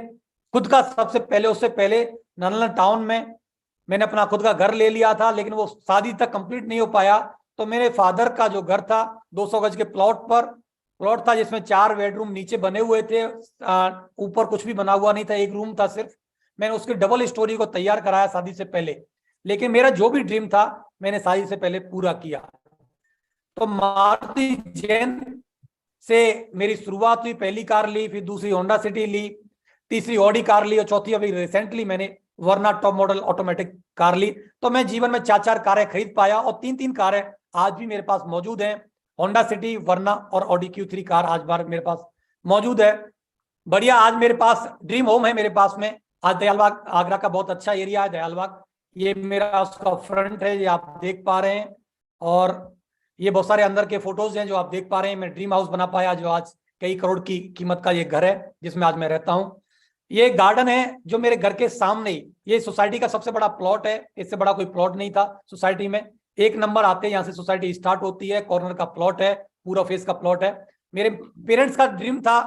C: खुद का सबसे पहले, उससे पहले नालंदा टाउन में मैंने अपना खुद का घर ले लिया था, लेकिन वो शादी तक कंप्लीट नहीं हो पाया। तो मेरे फादर का जो घर था 200 गज के प्लॉट था, जिसमें 4 बेडरूम नीचे बने हुए थे, ऊपर कुछ भी बना हुआ नहीं था, एक रूम था सिर्फ। मैंने उसकी डबल स्टोरी को तैयार कराया शादी से पहले, लेकिन मेरा जो भी ड्रीम था मैंने शादी से पहले पूरा किया। तो मारुति जैन से मेरी शुरुआत हुई, पहली कार ली, फिर दूसरी होंडा सिटी ली, तीसरी ऑडी कार ली, और चौथी अभी रिसेंटली मैंने वर्ना टॉप मॉडल ऑटोमेटिक कार ली। तो मैं जीवन में 4-4 कारें खरीद पाया, और 3-3 कारें आज भी मेरे पास मौजूद हैं। होंडा सिटी, वर्ना और ऑडी Q3 कार आज बार मेरे पास मौजूद है। बढ़िया, आज मेरे पास ड्रीम होम है मेरे पास में। आज दयालबाग आगरा का बहुत अच्छा एरिया है दयालबाग, ये मेरा उसका फ्रंट है, ये आप देख पा रहे हैं। और ये बहुत सारे अंदर के फोटोज हैं जो आप देख पा रहे हैं। मैं ड्रीम हाउस बना पाया, जो आज कई करोड़ की कीमत का ये घर है जिसमें आज मैं रहता हूँ। ये गार्डन है जो मेरे घर के सामने ही, ये सोसाइटी का सबसे बड़ा प्लॉट है, इससे बड़ा कोई प्लॉट नहीं था सोसाइटी में। 1 नंबर आते हैं, यहाँ से सोसाइटी स्टार्ट होती है, कॉर्नर का प्लॉट है, पूरा फेस का प्लॉट है। मेरे पेरेंट्स का ड्रीम था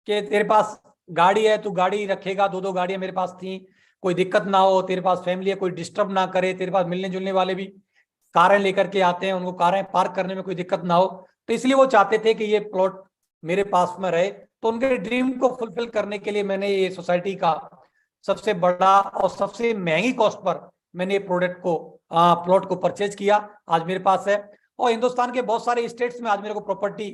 C: कि तेरे पास गाड़ी है, तू गाड़ी रखेगा, 2-2 गाड़ियां मेरे पास थी, कोई दिक्कत ना हो, तेरे पास फैमिली है, कोई डिस्टर्ब ना करे, तेरे पास मिलने जुलने वाले भी कारें लेकर के आते हैं, उनको कारें पार्क करने में कोई दिक्कत ना हो। तो इसलिए वो चाहते थे कि ये प्लॉट मेरे पास में रहे। तो उनके ड्रीम को फुलफिल करने के लिए मैंने ये सोसाइटी का सबसे बड़ा और सबसे महंगी कॉस्ट पर मैंने ये प्लॉट को परचेज किया, आज मेरे पास है। और हिंदुस्तान के बहुत सारे स्टेट्स में आज मेरे को प्रॉपर्टी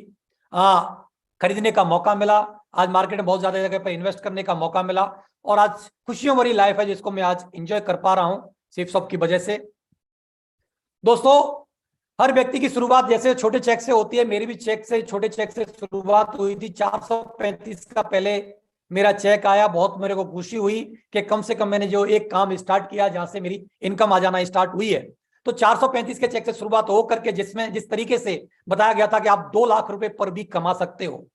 C: खरीदने का मौका मिला, आज मार्केट में बहुत ज्यादा जगह पर इन्वेस्ट करने का मौका मिला, और आज खुशियों भरी लाइफ है जिसको मैं आज एंजॉय कर पा रहा हूँ सिर्फ शॉप की वजह से। दोस्तों, हर व्यक्ति की शुरुआत जैसे छोटे चेक से होती है, मेरी भी छोटे चेक से शुरुआत हुई थी। 435 का पहले मेरा चेक आया, बहुत मेरे को खुशी हुई कि कम से कम मैंने जो एक काम स्टार्ट किया जहां से मेरी इनकम आ जाना स्टार्ट हुई है। तो 435 के चेक से शुरुआत हो करके जिसमें जिस तरीके से बताया गया था कि आप 2 लाख रुपए पर वीक कमा सकते हो,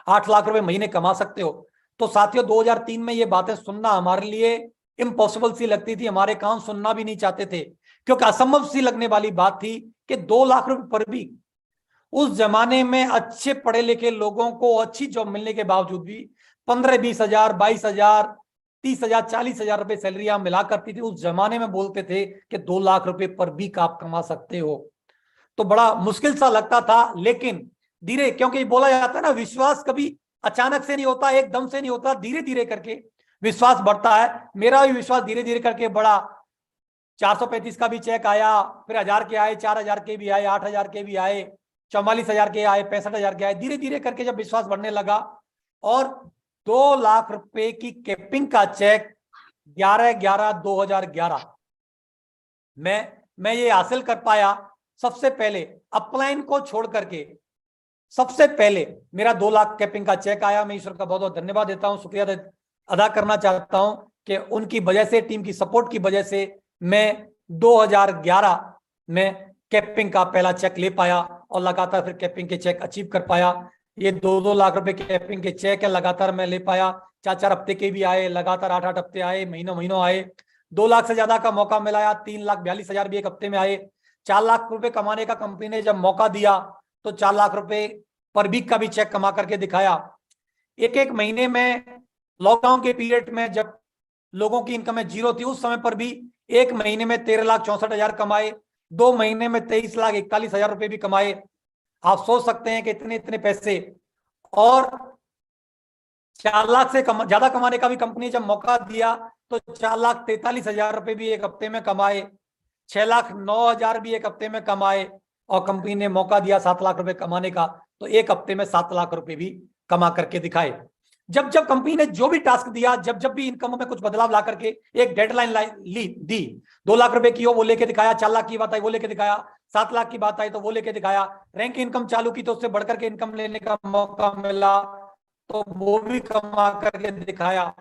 C: 8 लाख रुपए महीने कमा सकते हो। तो साथियों, 2003 में ये बातें सुनना हमारे लिए इम्पॉसिबल सी लगती थी, हमारे कान सुनना भी नहीं चाहते थे, क्योंकि असंभव सी लगने वाली बात थी कि 2 लाख रुपए पर वीक। उस जमाने में अच्छे पढ़े लिखे लोगों को अच्छी जॉब मिलने के बावजूद भी 15-20 हजार, 22 हजार, 30 हजार, 40 हजार रुपए सैलरी मिला करती थी। उस जमाने में बोलते थे कि 2 लाख रुपए पर वीक आप कमा सकते हो। तो बड़ा मुश्किल सा लगता था, लेकिन धीरे, क्योंकि बोला जाता है ना, विश्वास कभी अचानक से नहीं होता, एकदम से नहीं होता, धीरे धीरे करके विश्वास बढ़ता है। मेरा भी विश्वास धीरे धीरे करके बढ़ा। 435 का भी चेक आया, फिर 1000 के आए, 4000 के भी आए, 8000 के भी आए, 44,000 के आए, 65,000 के आए। धीरे धीरे करके जब विश्वास बढ़ने लगा और 2 लाख रुपए की कैपिंग का चेक 11/11/2011 मैं ये हासिल कर पाया। सबसे पहले अपलाइन को छोड़ करके सबसे पहले मेरा 2 लाख कैपिंग का चेक आया। मैं ईश्वर का बहुत बहुत धन्यवाद देता हूं, शुक्रिया अदा करना चाहता हूं कि उनकी वजह से, टीम की सपोर्ट की वजह से मैं 2011 में कैपिंग का पहला चेक ले पाया और लगातार फिर कैपिंग के चेक अचीव कर पाया। ये 2-2 लाख रुपए कैपिंग के चेक है, लगातार मैं ले पाया। 4-4 हफ्ते के भी आए, लगातार 8-8 हफ्ते आए, महीनों आए। 2 लाख से ज्यादा का मौका मिलाया, 3,42,000 भी एक हफ्ते में आए। 4 लाख रुपए कमाने का कंपनी ने जब मौका दिया तो 4 लाख रुपए पर वीक का भी चेक कमा करके दिखाया। एक महीने में लॉकडाउन के पीरियड में जब लोगों की इनकम जीरो थी, उस समय पर भी 1 महीने में 13,64,000 कमाए, 2 महीने में 23,41,000 रुपए भी कमाए। आप सोच सकते हैं कि इतने पैसे। और 4 लाख से ज्यादा कमाने का भी कंपनी जब मौका दिया तो 4,43,000 रुपए भी एक हफ्ते में कमाए, 6,09,000 भी एक हफ्ते में कमाए, और कंपनी ने मौका दिया 7 लाख रुपए कमाने का, तो एक हफ्ते में 7 लाख रुपए भी कमा करके दिखाए। जब कंपनी ने जो भी टास्क दिया, जब भी इनकम में कुछ बदलाव ला करके एक डेडलाइन दी, 2 लाख रुपए की हो वो लेके दिखाया, 4 लाख की बात आई वो लेके दिखाया, 7 लाख की बात आई तो वो लेके दिखाया, रैंक इनकम चालू की तो उससे बढ़कर के इनकम लेने का मौका मिला तो वो भी कमा करके दिखाया।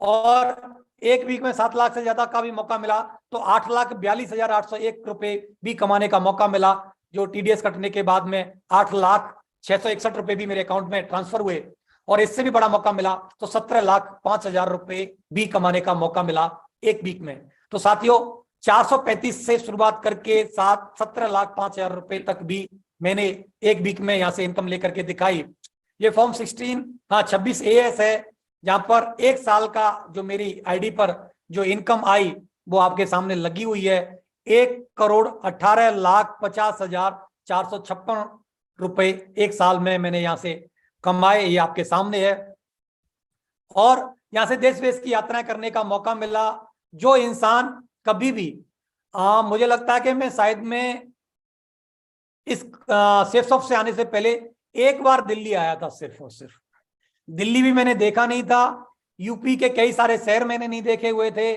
C: और एक वीक में 7 लाख से ज्यादा का भी मौका मिला तो 8,42,801 रुपए भी कमाने का मौका मिला। जो TDS कटने के बाद में 8,06,61 रुपए भी मेरे अकाउंट में ट्रांसफर हुए, और इससे भी बड़ा मौका मिला तो 17,05,000 रुपए भी कमाने का मौका मिला एक वीक में। तो साथियों 435 से शुरुआत करके 17,05,000 रुपए तक भी मैंने एक वीक में यहाँ से इनकम लेकर के दिखाई। ये फॉर्म 26 AS है, जहां पर एक साल का जो मेरी आईडी पर जो इनकम आई वो आपके सामने लगी हुई है। 1,18,50,456 रुपए एक साल में मैंने यहाँ से कमाए, ये आपके सामने है। और यहाँ से देश विदेश की यात्राएं करने का मौका मिला। जो इंसान कभी भी मुझे लगता है कि मैं शायद में इस सेफ ऑफ से आने से पहले एक बार दिल्ली आया था, सिर्फ और सिर्फ दिल्ली भी मैंने देखा नहीं था। यूपी के कई सारे शहर मैंने नहीं देखे हुए थे,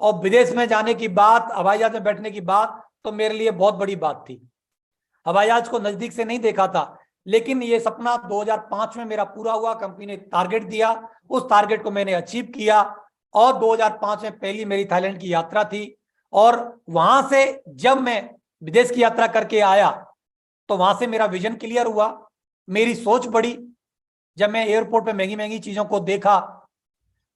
C: और विदेश में जाने की बात, हवाई जहाज में बैठने की बात तो मेरे लिए बहुत बड़ी बात थी। हवाई जहाज को नजदीक से नहीं देखा था, लेकिन ये सपना 2005 में मेरा पूरा हुआ। कंपनी ने टारगेट दिया, उस टारगेट को मैंने अचीव किया, और 2005 में पहली मेरी थाईलैंड की यात्रा थी। और वहां से जब मैं विदेश की यात्रा करके आया तो वहां से मेरा विजन क्लियर हुआ, मेरी सोच बढ़ी। जब मैं एयरपोर्ट पे महंगी महंगी चीजों को देखा,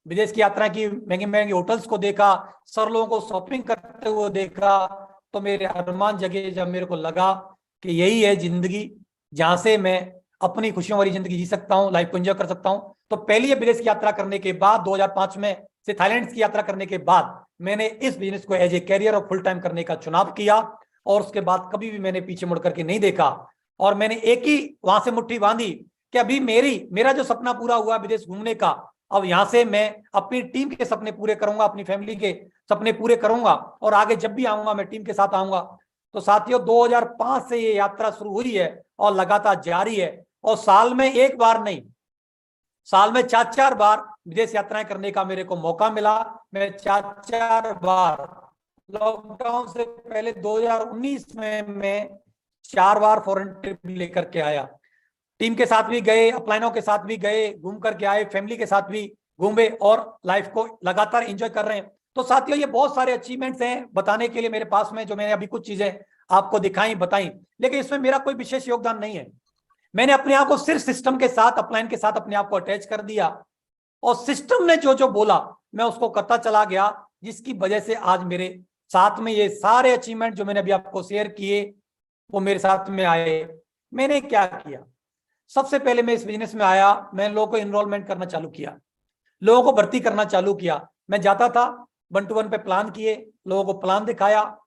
C: विदेश की यात्रा की महंगी महंगी होटल्स को देखा, सर लोगों को शॉपिंग करते हुए देखा, तो मेरे अरमान जगे। जब मेरे को लगा कि यही है जिंदगी, जहां से मैं अपनी खुशियों वाली जिंदगी जी सकता हूँ, लाइफ को एंजॉय कर सकता हूँ, तो पहली विदेश की यात्रा करने के बाद 2005 में से थाईलैंड की यात्रा करने के बाद मैंने इस बिजनेस को एज ए कैरियर और फुल टाइम करने का चुनाव किया। और उसके बाद कभी भी मैंने पीछे मुड़ करके नहीं देखा, और मैंने एक ही वहां से मुट्ठी बांधी कि अभी मेरा जो सपना पूरा हुआ विदेश घूमने का, अब यहाँ से मैं अपनी टीम के सपने पूरे करूंगा, अपनी फैमिली के सपने पूरे करूंगा, और आगे जब भी आऊंगा मैं टीम के साथ आऊंगा। तो साथियों 2005 से ये यात्रा शुरू हुई है और लगातार जारी है, और साल में एक बार नहीं, साल में 4-4 बार विदेश यात्राएं करने का मेरे को मौका मिला। मैं 4-4 बार, लॉकडाउन से पहले 2019 में मैं 4 बार फॉरेन ट्रिप लेकर के आया। टीम के साथ भी गए, अपलाइनों के साथ भी गए, घूम करके आए, फैमिली के साथ भी घूमे, और लाइफ को लगातार एंजॉय कर रहे हैं। तो साथियों ये बहुत सारे अचीवमेंट्स हैं बताने के लिए मेरे पास में, जो मैंने अभी कुछ चीजें आपको दिखाई बताई, लेकिन इसमें मेरा कोई विशेष योगदान नहीं है। मैंने अपने आप को सिर्फ सिस्टम के साथ, अपलाइन के साथ अपने आप को अटैच कर दिया, और सिस्टम ने जो जो बोला मैं उसको करता चला गया, जिसकी वजह से आज मेरे साथ में ये सारे अचीवमेंट जो मैंने अभी आपको शेयर किए वो मेरे साथ में आए। मैंने क्या किया, सबसे पहले मैं इस बिजनेस में आया, मैं लोगों को इनरोलमेंट करना चालू किया, लोगों को भर्ती करना चालू किया। मैं जाता था 1 to 1 पे प्लान किए, लोगों को प्लान दिखाया,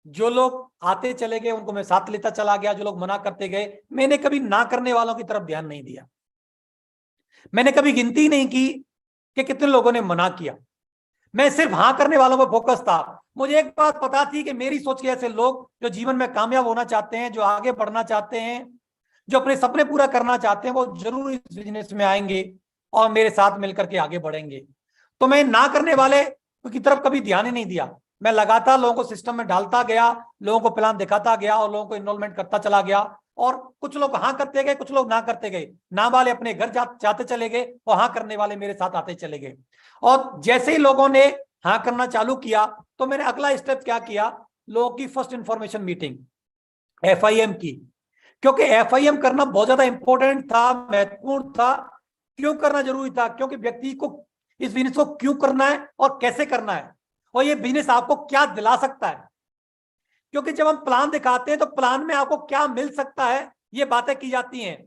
C: जो लोग आते चले गए उनको मैं साथ लेता चला गया, जो लोग मना करते गए। मैंने कभी ना करने वालों की तरफ ध्यान नहीं दिया, मैंने कभी गिनती नहीं की कि कितने लोगों ने मना किया, मैं सिर्फ हाँ करने वालों पर फोकस था। मुझे एक बात पता थी कि मेरी सोच के ऐसे लोग जो जीवन में कामयाब होना चाहते हैं, जो आगे बढ़ना चाहते हैं, जो अपने सपने पूरा करना चाहते हैं, वो जरूर इस बिजनेस में आएंगे और मेरे साथ मिलकर के आगे बढ़ेंगे। तो मैं ना करने वाले की तरफ कभी ध्यान ही नहीं दिया, मैं लगातार लोगों को सिस्टम में डालता गया, लोगों को प्लान दिखाता गया और लोगों को इनरोलमेंट करता चला गया। और कुछ लोग हाँ करते गए, कुछ लोग ना करते गए, ना वाले अपने घर जाते चले गए और हाँ करने वाले मेरे साथ आते चले गए। और जैसे ही लोगों ने हाँ करना चालू किया तो मैंने अगला स्टेप क्या किया, लोगों की फर्स्ट इंफॉर्मेशन मीटिंग FIM की, क्योंकि FIM करना बहुत ज्यादा इंपॉर्टेंट था, महत्वपूर्ण था। क्यों करना जरूरी था, क्योंकि व्यक्ति को इस बिजनेस को क्यों करना है और कैसे करना है, और ये बिजनेस आपको क्या दिला सकता है। क्योंकि जब हम प्लान दिखाते हैं तो प्लान में आपको क्या मिल सकता है ये बातें की जाती हैं,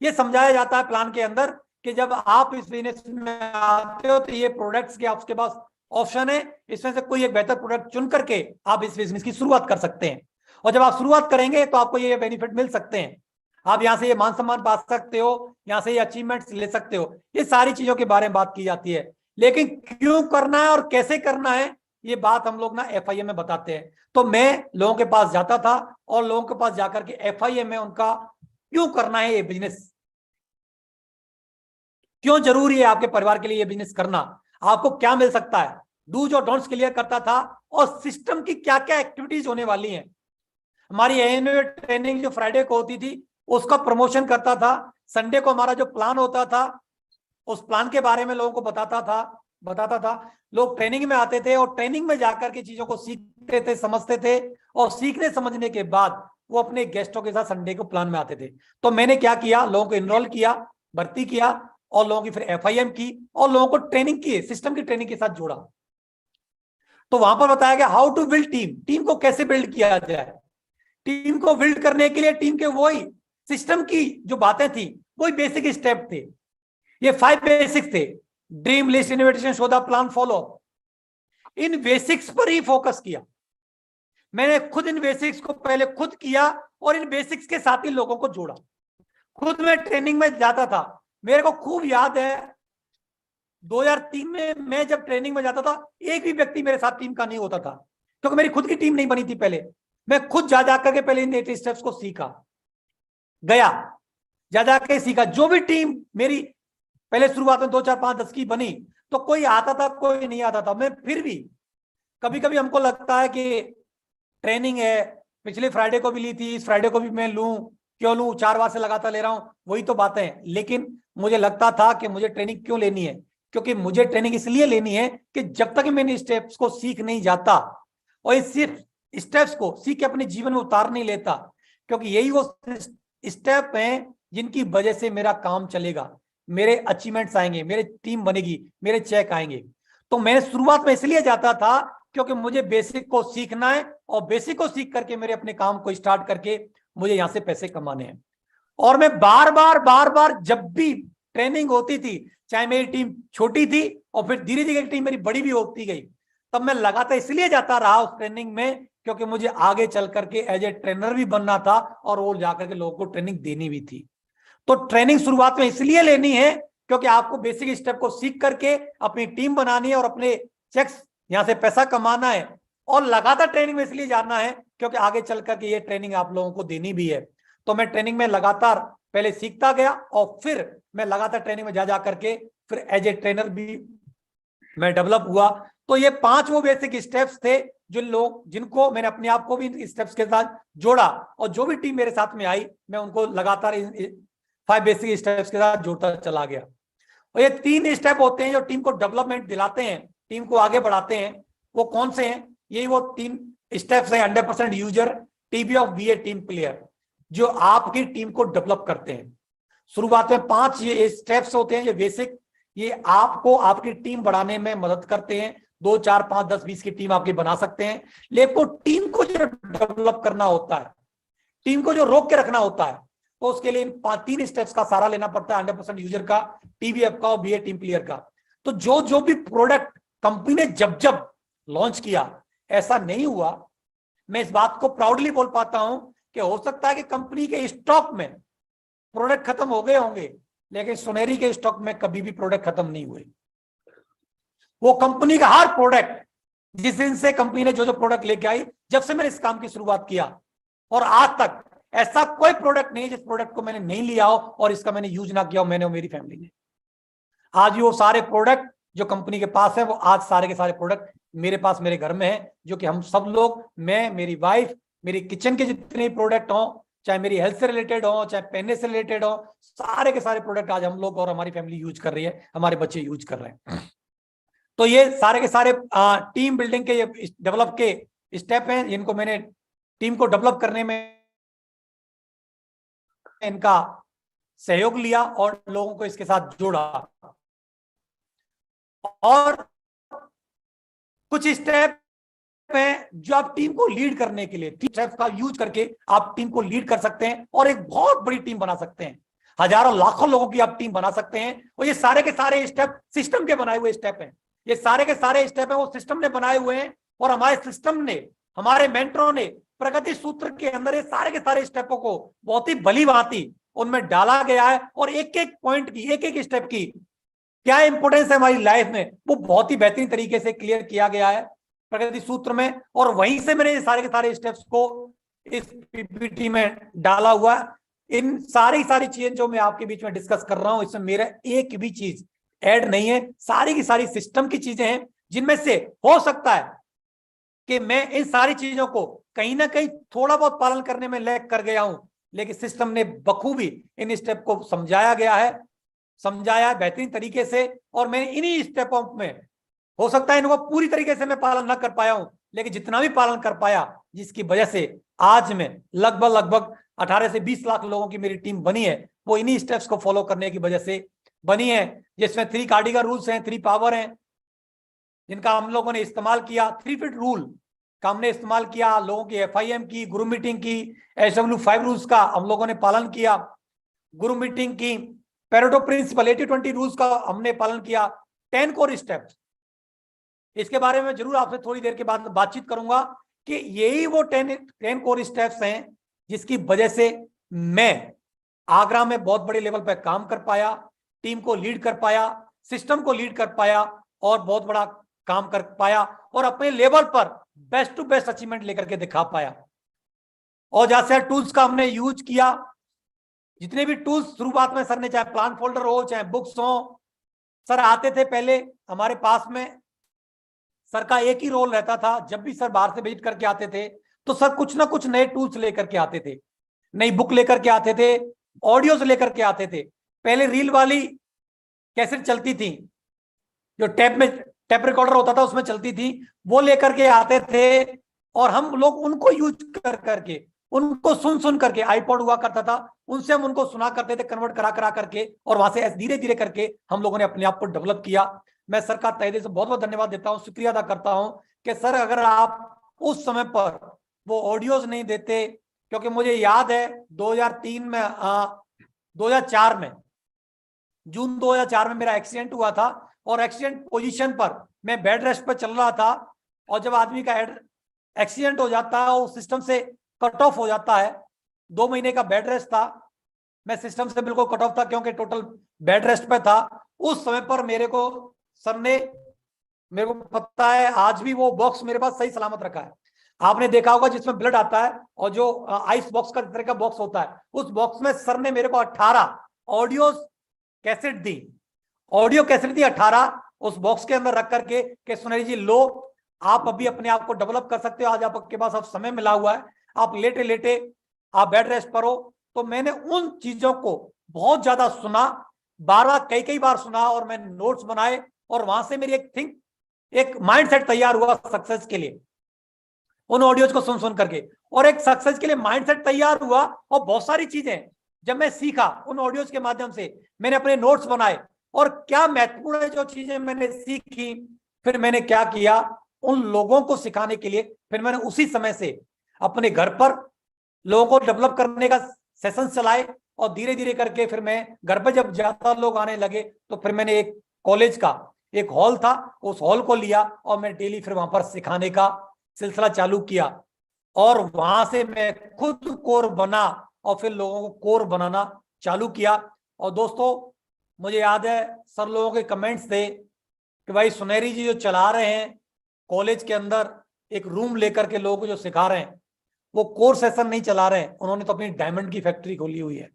C: ये समझाया जाता है प्लान के अंदर कि जब आप इस बिजनेस में आते हो तो ये प्रोडक्ट्स के आपके पास ऑप्शन है, इसमें से कोई एक बेहतर प्रोडक्ट चुन करके आप इस बिजनेस की शुरुआत कर सकते हैं। और जब आप शुरुआत करेंगे तो आपको ये बेनिफिट मिल सकते हैं, आप यहाँ से ये मान सम्मान पा सकते हो, यहाँ से ये अचीवमेंट्स ले सकते हो, ये सारी चीजों के बारे में बात की जाती है। लेकिन क्यों करना है और कैसे करना है ये बात हम लोग ना FIM में बताते हैं। तो मैं लोगों के पास जाता था और लोगों के पास जाकर के FIM में उनका क्यों करना है ये बिजनेस, क्यों जरूरी है आपके परिवार के लिए ये बिजनेस करना, आपको क्या मिल सकता है, डूज और डोंट्स क्लियर करता था, और सिस्टम की क्या क्या एक्टिविटीज होने वाली हैं। हमारी एनुअल ट्रेनिंग जो फ्राइडे को होती थी उसका प्रमोशन करता था, संडे को हमारा जो प्लान होता था उस प्लान के बारे में लोगों को बताता था। लोग ट्रेनिंग में आते थे और ट्रेनिंग में जाकर के चीजों को सीखते थे, समझते थे, और सीखने समझने के बाद वो अपने गेस्टों के साथ संडे को प्लान में आते थे। तो मैंने क्या किया, लोगों को इनरोल किया, भर्ती किया, और लोगों की फिर FIM की, और लोगों को ट्रेनिंग की, सिस्टम की ट्रेनिंग के साथ जोड़ा। तो वहां पर बताया गया how to build team, team को कैसे बिल्ड किया जाए। टीम को बिल्ड करने के लिए टीम के वही सिस्टम की जो बातें थी, वही बेसिक स्टेप थे। ये 5 बेसिक्स थे, dream list, invitation, show the plan, follow. In basics पर ही फोकस किया मैंने, खुद इन बेसिक्स को पहले खुद किया, और इन बेसिक्स के साथ ही लोगों को जोड़ा। खुद मैं ट्रेनिंग में जाता था, मेरे को खूब याद है 2003 में मैं जब ट्रेनिंग में जाता था, एक भी व्यक्ति मेरे साथ टीम का नहीं होता था, क्योंकि मेरी खुद की टीम नहीं बनी थी। पहले मैं खुद जा जाकर के पहले इन 8 स्टेप्स को सीखा, गया जा जाके सीखा। जो भी टीम मेरी पहले शुरुआत में 2, 4, 5, 10 की बनी, तो कोई आता था, कोई नहीं आता था। मैं फिर भी कभी कभी हमको लगता है कि ट्रेनिंग है, पिछले फ्राइडे को भी ली थी, इस फ्राइडे को भी मैं लूं, क्यों लूं, 4 बार से लगातार ले रहा हूं, वही तो बातें हैं। लेकिन मुझे लगता था कि मुझे ट्रेनिंग क्यों लेनी है, क्योंकि मुझे ट्रेनिंग इसलिए लेनी है कि जब तक मैं इन स्टेप्स को सीख नहीं जाता, और इस सिर्फ स्टेप्स को सीख के अपने जीवन में उतार नहीं लेता, क्योंकि यही वो स्टेप हैं जिनकी वजह से मेरा काम चलेगा, मेरे अचीवमेंट्स आएंगे, मेरी टीम बनेगी, मेरे चेक आएंगे। तो मैं शुरुआत में इसलिए जाता था क्योंकि मुझे बेसिक को सीखना है, और बेसिक को सीख करके मेरे अपने काम को स्टार्ट करके मुझे यहां से पैसे कमाने हैं। और मैं बार बार जब भी ट्रेनिंग होती थी, चाहे मेरी टीम छोटी थी और फिर धीरे धीरे टीम मेरी बड़ी भी होती गई, तब मैं लगातार इसलिए जाता रहा उस ट्रेनिंग में क्योंकि मुझे आगे चल करके एज ए ट्रेनर भी बनना था, और वो जाकर के लोगों को ट्रेनिंग देनी भी थी। तो ट्रेनिंग शुरुआत में इसलिए लेनी है क्योंकि आपको बेसिक स्टेप को सीख करके अपनी टीम बनानी है और अपने चेक्स यहां से पैसा कमाना है। और लगातार ट्रेनिंग में इसलिए जाना है क्योंकि आगे चल करके ये ट्रेनिंग आप लोगों को देनी भी है। तो मैं ट्रेनिंग में लगातार पहले सीखता गया, और फिर मैं लगातार ट्रेनिंग में जा करके फिर एज ए ट्रेनर भी मैं डेवलप हुआ। तो ये 5 वो बेसिक स्टेप्स थे जो लोग, जिनको मैंने अपने आप को भी इन स्टेप्स के साथ जोड़ा, और जो भी टीम मेरे साथ में आई मैं उनको लगातार 5 बेसिक स्टेप्स के साथ जोड़ता चला गया। और ये 3 स्टेप होते हैं जो टीम को डेवलपमेंट दिलाते हैं, टीम को आगे बढ़ाते हैं। वो कौन से हैं? यही वो 3 स्टेप्स हैं, 100% यूजर, टीबी of be a team player, जो आपकी टीम को डेवलप करते हैं। शुरुआत में 5 ये स्टेप्स होते हैं, ये बेसिक, ये आपको आपकी टीम बढ़ाने में मदद करते हैं। 2, 4, 5, 10, 20 की टीम आपकी बना सकते हैं। लेकिन टीम को जो डेवलप करना होता है, टीम को जो रोक के रखना होता है, तो उसके लिए इन 3 स्टेप्स का सहारा लेना पड़ता है, 100% यूजर का, टीबीएफ का और बीए टीम प्लेयर का। तो जो भी प्रोडक्ट कंपनी ने जब लॉन्च किया, ऐसा नहीं हुआ, मैं इस बात को प्राउडली बोल पाता हूं कि हो सकता है कि कंपनी के स्टॉक में प्रोडक्ट खत्म हो गए होंगे, लेकिन सुनहरी के स्टॉक में कभी भी प्रोडक्ट खत्म नहीं हुए। वो कंपनी का हर प्रोडक्ट, जिस दिन से कंपनी ने जो प्रोडक्ट लेके आई, जब से मैंने इस काम की शुरुआत किया और आज तक, ऐसा कोई प्रोडक्ट नहीं जिस प्रोडक्ट को मैंने नहीं लिया हो और इसका मैंने यूज ना किया हो, मैंने और मेरी फैमिली ने। आज भी वो सारे प्रोडक्ट जो कंपनी के पास है, वो आज सारे के सारे प्रोडक्ट मेरे पास मेरे घर में है, जो कि हम सब लोग, मैं, मेरी वाइफ, मेरी किचन के जितने प्रोडक्ट हों, चाहे मेरी हेल्थ से रिलेटेड हो, चाहे पहनने से रिलेटेड हो, सारे के सारे प्रोडक्ट आज हम लोग और हमारी फैमिली यूज कर रही है, हमारे बच्चे यूज कर रहे हैं। तो ये सारे के सारे टीम बिल्डिंग के, ये डेवलप के स्टेप हैं, जिनको मैंने टीम को डेवलप करने में इनका सहयोग लिया और लोगों को इसके साथ जोड़ा। और कुछ स्टेप है जो आप टीम को लीड करने के लिए, टीम स्टेप्स का यूज करके आप टीम को लीड कर सकते हैं और एक बहुत बड़ी टीम बना सकते हैं। हजारों लाखों लोगों की आप टीम बना सकते हैं। और ये सारे के सारे स्टेप सिस्टम के बनाए हुए स्टेप हैं। ये सारे के सारे स्टेप हैं वो सिस्टम ने बनाए हुए हैं, और हमारे सिस्टम ने, हमारे मेंटरों ने प्रगति सूत्र के अंदर ये सारे के सारे स्टेपों को बहुत ही भली भांति उनमें डाला गया है। और एक एक पॉइंट की, एक एक स्टेप की क्या इंपोर्टेंस है हमारी लाइफ में, वो बहुत ही बेहतरीन तरीके से क्लियर किया गया है प्रगति सूत्र में। और वहीं से मैंने सारे के सारे स्टेप्स को इस पीपीटी में डाला हुआ। इन सारी चीजें जो मैं आपके बीच में डिस्कस कर रहा हूं, इसमें मेरा एक भी चीज ऐड नहीं है। सारी की सारी सिस्टम की चीजें हैं, जिनमें से हो सकता है कि मैं इन सारी चीजों को कहीं ना कहीं थोड़ा बहुत पालन करने में लैग कर गया हूं, लेकिन सिस्टम ने बखूबी इन स्टेप को समझाया है बेहतरीन तरीके से। और मैंने इन्हीं स्टेपों में, हो सकता है इनको पूरी तरीके से मैं पालन ना कर पाया हूं, लेकिन जितना भी पालन कर पाया जिसकी वजह से आज में लगभग 18 से 20 लाख लोगों की मेरी टीम बनी है, वो इन्हीं स्टेप्स को फॉलो करने की वजह से बनी है, जिसमें 3 कार्डिगा रूल्स हैं, 3 पावर हैं, जिनका हम लोगों ने इस्तेमाल किया। 3 फीट रूल का हमने इस्तेमाल किया, लोगों की FIM की, ग्रुप मीटिंग की, SW5 रूल्स का हम लोगों ने पालन किया, ग्रुप मीटिंग की, पेरेटो प्रिंसिपल 80-20 रूल्स का हमने पालन किया, 10 कोर स्टेप्स। इसके बारे में जरूर आपसे थोड़ी देर के बाद बातचीत करूंगा कि यही वो 10 कोर स्टेप्स हैं जिसकी वजह से मैं आगरा में बहुत बड़े लेवल पर काम कर पाया, टीम को लीड कर पाया, सिस्टम को लीड कर पाया और बहुत बड़ा काम कर पाया और अपने लेवल पर बेस्ट टू बेस्ट अचीवमेंट लेकर के दिखा पाया। और जैसे टूल्स का हमने यूज किया, जितने भी टूल्स शुरुआत में सर ने, चाहे प्लान फोल्डर हो, चाहे बुक्स हो, सर आते थे पहले हमारे पास में, सर का एक ही रोल रहता था, जब भी सर बाहर से विजिट करके आते थे तो सर कुछ ना कुछ नए टूल्स लेकर के आते थे, नई बुक लेकर के आते थे, ऑडियोज लेकर के आते थे। पहले रील वाली कैसेट चलती थी, जो टेप रिकॉर्डर होता था उसमें चलती थी, वो लेकर के आते थे और हम लोग उनको यूज कर करके, उनको सुन करके, आईपॉड हुआ करता था, उनसे हम उनको सुना करते थे, कन्वर्ट करा करके, और वहां से धीरे धीरे करके हम लोगों ने अपने आप को डेवलप किया। मैं सर का तहे दिल से बहुत बहुत धन्यवाद देता हूँ, शुक्रिया अदा करता हूं कि सर अगर आप उस समय पर वो ऑडियोज नहीं देते, क्योंकि मुझे याद है 2003 में 2004 में, जून 2004 में मेरा एक्सीडेंट हुआ था और एक्सीडेंट पोजीशन पर मैं बेड रेस्ट पर चल रहा था, और जब आदमी का एक्सीडेंट हो जाता है वो सिस्टम से कट ऑफ हो जाता है। 2 महीने का बेड रेस्ट था, मैं सिस्टम से बिल्कुल कट ऑफ था क्योंकि टोटल बेड रेस्ट पे था। उस समय पर मेरे को सर ने, मेरे को पता है आज भी, वो बॉक्स मेरे पास सही सलामत रखा है। आपने देखा होगा जिसमें ब्लड आता है और जो आइस बॉक्स का तरह का बॉक्स होता है, उस बॉक्स में सर ने मेरे को 18 ऑडियो कैसेट दी, 18 उस बॉक्स के अंदर रख करके कि सुनेरी जी लो, आप अभी अपने आप को डेवलप कर सकते हो, आज आपके पास अब समय मिला हुआ है, आप लेटे लेटे आप बेड रेस्ट पर हो। तो मैंने उन चीजों को बहुत ज्यादा सुना, बार कई बार सुना, और मैं नोट्स बनाए, और वहां से मेरी एक माइंडसेट तैयार हुआ सक्सेस के लिए, उन ऑडियोज को सुन करके, और एक सक्सेस के लिए माइंडसेट तैयार हुआ। और बहुत सारी चीजें जब मैं सीखा उन ऑडियोज के माध्यम से, मैंने अपने नोट्स बनाए, और क्या महत्वपूर्ण है जो चीजें मैंने सीखी, फिर मैंने क्या किया, उन लोगों को सिखाने के लिए फिर मैंने उसी समय से अपने घर पर लोगों को डेवलप करने का सेशन चलाए, और धीरे धीरे करके फिर मैं घर पर जब ज्यादा लोग आने लगे तो फिर मैंने एक कॉलेज का एक हॉल था, उस हॉल को लिया और मैं डेली फिर वहां पर सिखाने का सिलसिला चालू किया, और वहां से मैं खुद कोर बना और फिर लोगों को कोर बनाना चालू किया। और दोस्तों मुझे याद है सर लोगों के कमेंट्स थे कि भाई सुनेरी जी जो चला रहे हैं कॉलेज के अंदर एक रूम लेकर के लोगों को जो सिखा रहे हैं, वो कोर सेशन नहीं चला रहे हैं, उन्होंने तो अपनी डायमंड की फैक्ट्री खोली हुई है,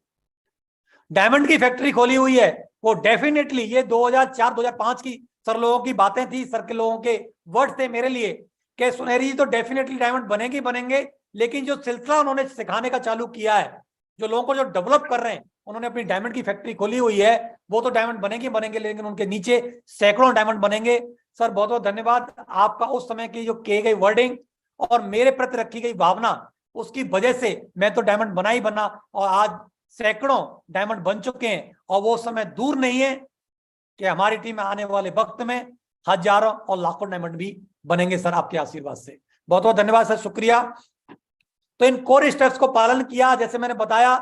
C: डायमंड की फैक्ट्री खोली हुई है। वो डेफिनेटली ये 2004-2005 की सर लोगों की बातें थी, सर के लोगों के वर्ड थे मेरे लिए कि सुनेरी जी तो डेफिनेटली डायमंड बनेंगे, लेकिन जो सिलसिला उन्होंने सिखाने का चालू किया है, जो लोगों को जो डेवलप कर रहे हैं, उन्होंने अपनी डायमंड की फैक्ट्री खोली हुई है, वो तो डायमंड बनेंगे, लेकिन उनके नीचे सैकड़ों डायमंड बनेंगे। सर बहुत बहुत धन्यवाद आपका, उस समय की जो किए गई वर्डिंग और मेरे प्रति रखी गई भावना, उसकी वजह से मैं तो डायमंड बना ही बना, और आज सैकड़ों डायमंड बन चुके हैं, और वो समय दूर नहीं है कि हमारी टीम में आने वाले वक्त में हजारों और लाखों डायमंड भी बनेंगे सर आपके आशीर्वाद से। बहुत बहुत धन्यवाद सर, शुक्रिया। तो इन कोर स्टेप्स को पालन किया, जैसे मैंने बताया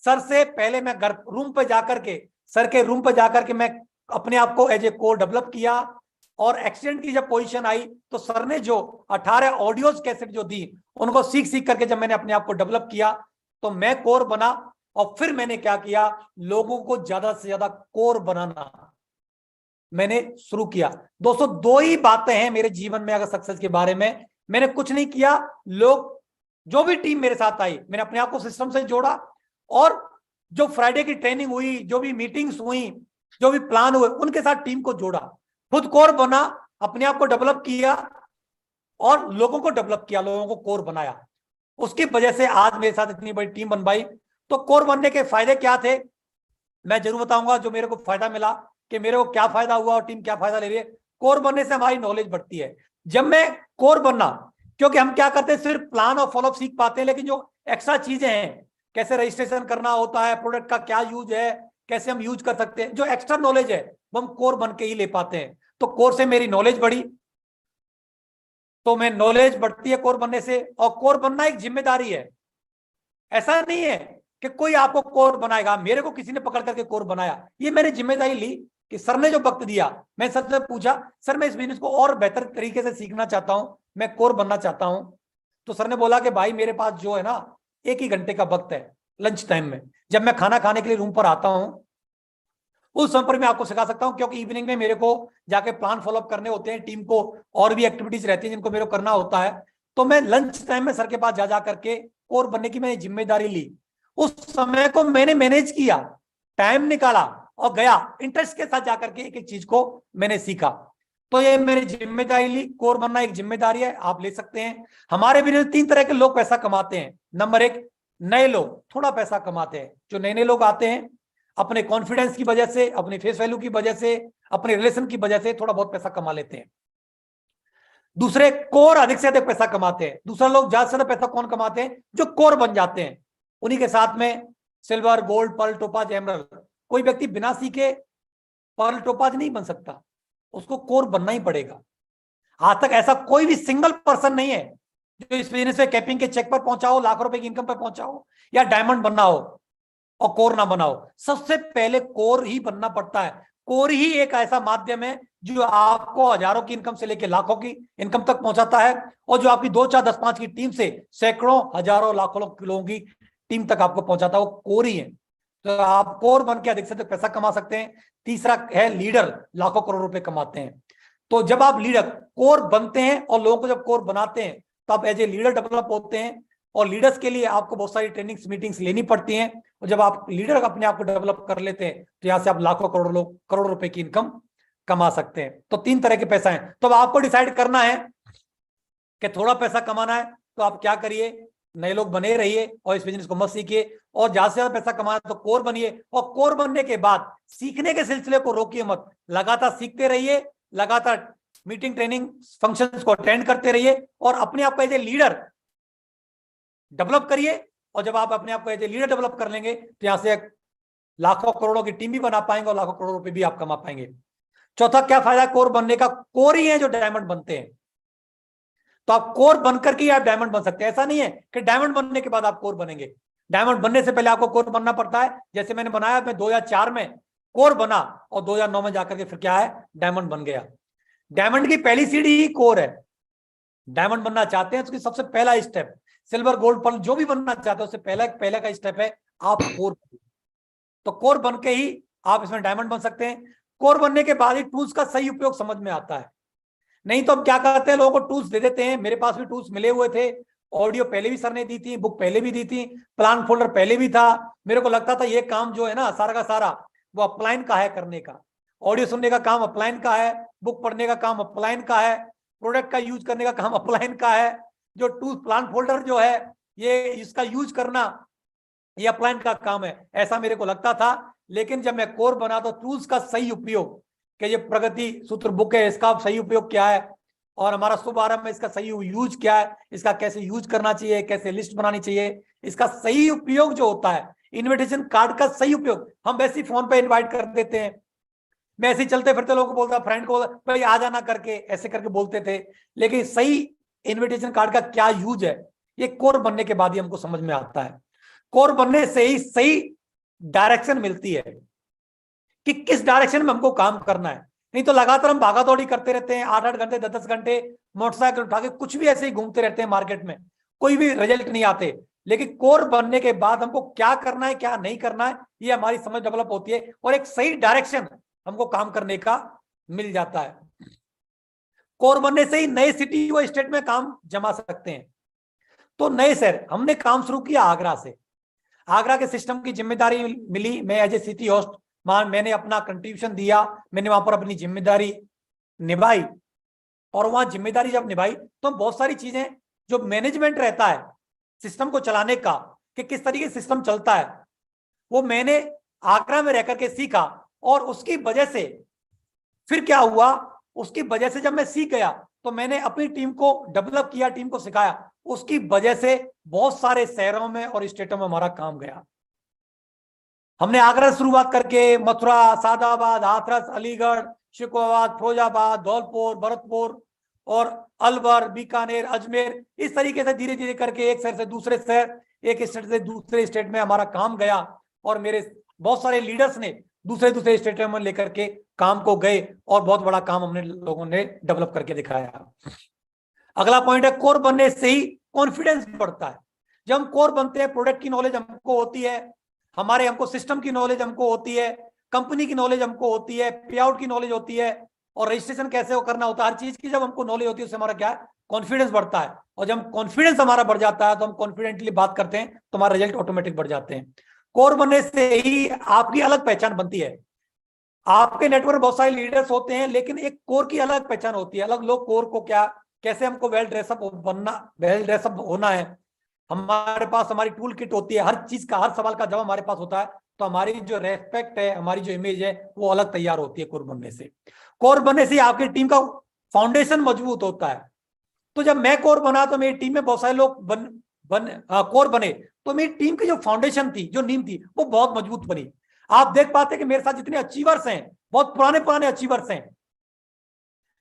C: सर से पहले मैं घर रूम पे जाकर के, सर के रूम पे जाकर के मैं अपने आप को एज ए कोर डेवलप किया, और एक्सीडेंट की जब पोजीशन आई तो सर ने जो 18 ऑडियोज कैसेट जो दी, उनको सीख करके जब मैंने अपने आप को डेवलप किया तो मैं कोर बना, और फिर मैंने क्या किया, लोगों को ज्यादा से ज्यादा कोर बनाना मैंने शुरू किया। दोस्तों 2 ही बातें हैं मेरे जीवन में अगर सक्सेस के बारे में, मैंने कुछ नहीं किया, लोग जो भी टीम मेरे साथ आई, मैंने अपने आप को सिस्टम से जोड़ा, और जो फ्राइडे की ट्रेनिंग हुई, जो भी मीटिंग्स हुई, जो भी प्लान हुए, उनके साथ टीम को जोड़ा, खुद कोर बना, अपने आप को डेवलप किया और लोगों को डेवलप किया, लोगों को कोर बनाया। उसकी वजह से आज मेरे साथ इतनी बड़ी टीम बन पाई। तो कोर बनने के फायदे क्या थे मैं जरूर बताऊंगा, जो मेरे को फायदा मिला कि मेरे को क्या फायदा हुआ और टीम क्या फायदा ले रही है। कोर बनने से हमारी नॉलेज बढ़ती है। जब मैं कोर बनना, क्योंकि हम क्या करते हैं, सिर्फ प्लान और फॉलोअप सीख पाते हैं, लेकिन जो एक्स्ट्रा चीजें हैं, कैसे रजिस्ट्रेशन करना होता है, प्रोडक्ट का क्या यूज है, कैसे हम यूज कर सकते हैं, जो एक्स्ट्रा नॉलेज है वो हम कोर बन के ही ले पाते हैं। तो कोर से मेरी नॉलेज बढ़ी, तो मैं नॉलेज बढ़ती है कोर बनने से। और कोर बनना एक जिम्मेदारी है, ऐसा नहीं है कि कोई आपको कोर बनाएगा। मेरे को किसी ने पकड़ करके कोर बनाया, ये मैंने जिम्मेदारी ली कि सर ने जो वक्त दिया, मैं सर से पूछा, सर मैं इस बिजनेस को और बेहतर तरीके से सीखना चाहता हूं, मैं कोर बनना चाहता हूं। तो सर ने बोला कि भाई मेरे पास जो है ना 1 ही घंटे का वक्त है लंच टाइम में, जब मैं खाना खाने के लिए रूम पर आता हूं उस समय पर मैं आपको सिखा सकता हूं, क्योंकि इवनिंग में मेरे को जाके प्लान फॉलोअप करने होते हैं, टीम को और भी एक्टिविटीज रहती है जिनको मेरे को करना होता है। तो मैं लंच टाइम में सर के पास जा करके कोर बनने की मैंने जिम्मेदारी ली। उस समय को मैंने मैनेज किया, टाइम निकाला और गया, इंटरेस्ट के साथ जाकर के एक एक चीज को मैंने सीखा। तो ये मैंने जिम्मेदारी ली। कोर बनना एक जिम्मेदारी है, आप ले सकते हैं। हमारे बिजनेस 3 तरह के लोग पैसा कमाते हैं। नंबर 1, नए लोग थोड़ा पैसा कमाते हैं। जो नए नए लोग आते हैं, अपने कॉन्फिडेंस की वजह से, अपने फेस वैल्यू की वजह से, अपने रिलेशन की वजह से थोड़ा बहुत पैसा कमा लेते हैं। दूसरे कोर अधिक से अधिक पैसा कमाते हैं। दूसरा लोग ज्यादा से ज्यादा पैसा कौन कमाते हैं, जो कोर बन जाते हैं। उन्हीं के साथ में silver, gold, pearl, topaz, emerald. कोई व्यक्ति बिना सीखे पर्ल, टोपाज नहीं बन सकता, उसको कोर बनना ही पड़ेगा। आज तक ऐसा कोई भी सिंगल पर्सन नहीं है जो इस बिजनेस में कैपिंग के चेक पर पहुंचा हो, लाखों रुपए की इनकम पर पहुंचा हो, या डायमंड बनना हो और कोर ना बनाओ। सबसे पहले कोर ही बनना पड़ता है। कोर ही एक ऐसा माध्यम है जो आपको हजारों की इनकम से लेकर लाखों की इनकम तक पहुंचाता है, और जो आपकी 2, 4, 10, 5 की टीम से सैकड़ों, हजारों, लाखों लोगों की टीम तक आपको पहुंचाता है, वो कोर ही है। तो आप कोर बन के अधिक से अधिक पैसा कमा सकते हैं। तीसरा है लीडर, लाखों करोड़ रुपए कमाते हैं। तो जब आप लीडर कोर बनते हैं और लोगों को जब कोर बनाते हैं, तो आप एज ए लीडर डेवलप होते हैं। और लीडर्स के लिए आपको बहुत सारी ट्रेनिंग्स, मीटिंग्स लेनी पड़ती हैं। और जब आप लीडर अपने आप को डेवलप कर लेते हैं, तो यहां से आप लाखों करोड़ रुपए की इनकम कमा सकते हैं। तो 3 तरह के पैसा है। तो अब आपको डिसाइड करना है कि थोड़ा पैसा कमाना है, तो आप क्या करिए, नए लोग बने रहिए और इस बिजनेस को मत सीखिए। और ज्यादा से ज्यादा पैसा कमाना तो कोर बनिए, और कोर बनने के बाद सीखने के सिलसिले को रोकिए मत, लगातार सीखते रहिए, लगातार मीटिंग, ट्रेनिंग, फंक्शंस को अटेंड करते रहिए और अपने आप को एज ए लीडर डेवलप करिए। और जब आप अपने आप को एज ए लीडर डेवलप कर लेंगे, तो यहां से लाखों करोड़ों की टीम भी बना पाएंगे और लाखों करोड़ रुपए भी आप कमा पाएंगे। चौथा, क्या फायदा कोर बनने का, कोर ही है जो डायमंड बनते हैं। तो आप कोर बनकर के आप डायमंड बन सकते हैं। ऐसा नहीं है कि डायमंड बनने के बाद आप कोर बनेंगे। डायमंड बनने से पहले आपको कोर बनना पड़ता है। जैसे मैंने बनाया, मैं 2004 में कोर बना और 2009 में जाकर के फिर क्या है, डायमंड बन गया। डायमंड की पहली सीढ़ी ही कोर है। डायमंड बनना चाहते हैं तो उसकी सबसे पहला स्टेप, सिल्वर, गोल्ड, पर्ल जो भी बनना चाहते हैं, उससे पहले का स्टेप है आप कोर। तो कोर बन के ही आप इसमें डायमंड बन सकते हैं। कोर बनने के बाद ही टूल्स का सही उपयोग समझ में आता है। नहीं तो हम क्या करते हैं, लोगों को टूल्स दे देते हैं। मेरे पास भी टूल्स मिले हुए थे, ऑडियो पहले भी सर ने दी थी, बुक पहले भी दी थी, प्लान फोल्डर पहले भी था। मेरे को लगता था ये काम जो है ना सारा का सारा वो अपलाइन का है करने का। ऑडियो सुनने का काम अपलाइन का है, बुक पढ़ने का काम अपलाइन का है, प्रोडक्ट का यूज करने का काम अपलाइन का है। जो टूल प्लान फोल्डर जो है ये इसका यूज करना ये अपलाइन का काम है, ऐसा मेरे को लगता था। लेकिन जब मैं कोर बना तो टूल्स का सही उपयोग, कि ये प्रगति सूत्र बुक है इसका सही उपयोग क्या है, और हमारा शुभ आरंभ में इसका सही यूज क्या है, इसका कैसे यूज करना चाहिए, कैसे लिस्ट बनानी चाहिए, इसका सही उपयोग जो होता है, इनविटेशन कार्ड का सही उपयोग। हम वैसे ही फोन पे इनवाइट कर देते हैं, मैं ऐसे ही चलते फिरते लोगों को बोलता, फ्रेंड को भाई आ जाना करके ऐसे करके बोलते थे। लेकिन सही इनविटेशन कार्ड का क्या यूज है, ये कोर बनने के बाद ही हमको समझ में आता है। कोर बनने से ही सही डायरेक्शन मिलती है कि किस डायरेक्शन में हमको काम करना है। नहीं तो लगातार हम भागा दौड़ी करते रहते हैं, 8-8 घंटे 10-10 घंटे मोटरसाइकिल उठा के कुछ भी ऐसे ही घूमते रहते हैं मार्केट में, कोई भी रिजल्ट नहीं आते। लेकिन कोर बनने के बाद हमको क्या करना है क्या नहीं करना है, ये हमारी समझ डेवलप होती है और एक सही डायरेक्शन हमको काम करने का मिल जाता है। कोर बनने से ही नए सिटी व स्टेट में काम जमा सकते हैं। तो नए शहर हमने काम शुरू किया आगरा से। आगरा के सिस्टम की जिम्मेदारी मिली, मैं एज ए सिटी होस्ट मैंने अपना कंट्रीब्यूशन दिया, मैंने वहां पर अपनी जिम्मेदारी निभाई। और वहां जिम्मेदारी जब निभाई तो बहुत सारी चीजें जो मैनेजमेंट रहता है सिस्टम को चलाने का, कि किस तरीके से सिस्टम चलता है, वो मैंने आगरा में रहकर के सीखा। और उसकी वजह से फिर क्या हुआ, उसकी वजह से जब मैं सीख गया तो मैंने अपनी टीम को डेवलप किया, टीम को सिखाया, उसकी वजह से बहुत सारे शहरों में और स्टेटों में हमारा काम गया। हमने आगरा से शुरुआत करके मथुरा, सादाबाद, हाथरस, अलीगढ़, शिकोहाबाद, फिरोजाबाद, धौलपुर, भरतपुर और अलवर, बीकानेर, अजमेर, इस तरीके से धीरे धीरे करके एक शहर से दूसरे शहर, एक स्टेट से दूसरे स्टेट में हमारा काम गया। और मेरे बहुत सारे लीडर्स ने दूसरे दूसरे स्टेटों में लेकर के काम को गए और बहुत बड़ा काम हमने लोगों ने डेवलप करके दिखाया। अगला पॉइंट है, कोर बनने से ही कॉन्फिडेंस बढ़ता है। जब हम कोर बनते हैं, प्रोडक्ट की नॉलेज हमको होती है, हमको सिस्टम की नॉलेज हमको होती है, कंपनी की नॉलेज हमको होती है, पे आउट की नॉलेज होती है, और रजिस्ट्रेशन कैसे करना होता है, हर चीज की जब हमको नॉलेज होती है उससे हमारा क्या है, कॉन्फिडेंस बढ़ता है। और जब कॉन्फिडेंस हमारा बढ़ जाता है तो हम कॉन्फिडेंटली बात करते हैं तो हमारे रिजल्ट ऑटोमेटिक बढ़ जाते हैं। कोर बनने से ही आपकी अलग पहचान बनती है। आपके नेटवर्क में बहुत सारे लीडर्स होते हैं, लेकिन एक कोर की अलग पहचान होती है। अलग लोग कोर को क्या, कैसे हमको वेल ड्रेसअप बनना, वेल ड्रेसअप होना है, हमारे पास हमारी टूल किट होती है, हर चीज का, हर सवाल का जवाब हमारे पास होता है, तो हमारी जो रेस्पेक्ट है, हमारी जो इमेज है वो अलग तैयार होती है कोर बनने से। कोर बनने से आपकी टीम का फाउंडेशन मजबूत होता है। तो जब मैं कोर बना तो मेरी टीम में बहुत सारे लोग कोर बने, तो मेरी टीम की जो फाउंडेशन थी, जो नींव थी, वो बहुत मजबूत बनी। आप देख पाते कि मेरे साथ जितने अचीवर्स हैं, बहुत पुराने पुराने अचीवर्स हैं,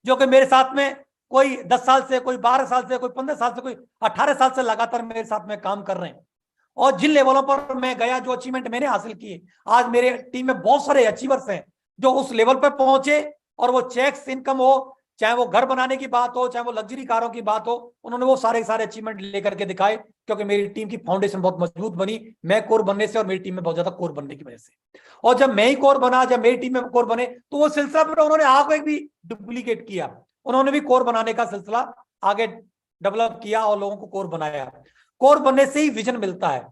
C: जो कि मेरे साथ में कोई 10 साल से, कोई 12 साल से, कोई 15 साल से, कोई 18 साल से लगातार मेरे साथ में काम कर रहे हैं। और जिन लेवलों पर मैं गया, जो अचीवमेंट मैंने हासिल किए, आज मेरे टीम में बहुत सारे अचीवर्स हैं जो उस लेवल पर पहुंचे, और वो चेक्स इनकम हो, चाहे वो घर बनाने की बात हो, चाहे वो लग्जरी कारों की बात हो, उन्होंने वो सारे सारे अचीवमेंट लेकर के दिखाए, क्योंकि मेरी टीम की फाउंडेशन बहुत मजबूत बनी, मैं कोर बनने से और मेरी टीम में बहुत ज्यादा कोर बनने की वजह से। और जब मैं ही कोर बना, जब मेरी टीम में कोर बने, तो वो सिलसिला फिर उन्होंने आगे भी डुप्लीकेट किया, उन्होंने भी कोर बनाने का सिलसिला आगे डेवलप किया और लोगों को कोर बनाया। कोर बनने से ही विजन मिलता है,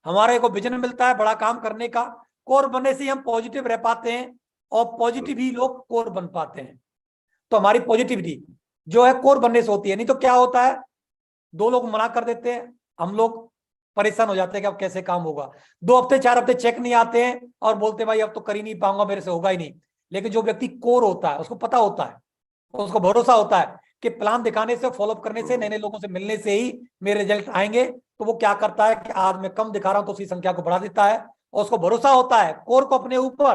C: हमारे को विजन मिलता है बड़ा काम करने का। कोर बनने से ही हम पॉजिटिव रह पाते हैं, और पॉजिटिव ही लोग कोर बन पाते हैं। तो हमारी पॉजिटिविटी जो है कोर बनने से होती है। नहीं तो क्या होता है, दो लोग मना कर देते हैं, हम लोग परेशान हो जाते हैं कि अब कैसे काम होगा। 2 हफ्ते 4 हफ्ते चेक नहीं आते हैं और बोलते भाई अब तो कर ही नहीं पाऊंगा, मेरे से होगा ही नहीं। लेकिन जो व्यक्ति कोर होता है, उसको पता होता है, उसको भरोसा होता है कि प्लान दिखाने से, फॉलोअप करने से, नए नए लोगों से मिलने से ही मेरे रिजल्ट आएंगे, तो वो क्या करता है कि आज मैं कम दिखा रहा हूं तो उसकी संख्या को बढ़ा देता है। और उसको भरोसा होता है कोर को अपने ऊपर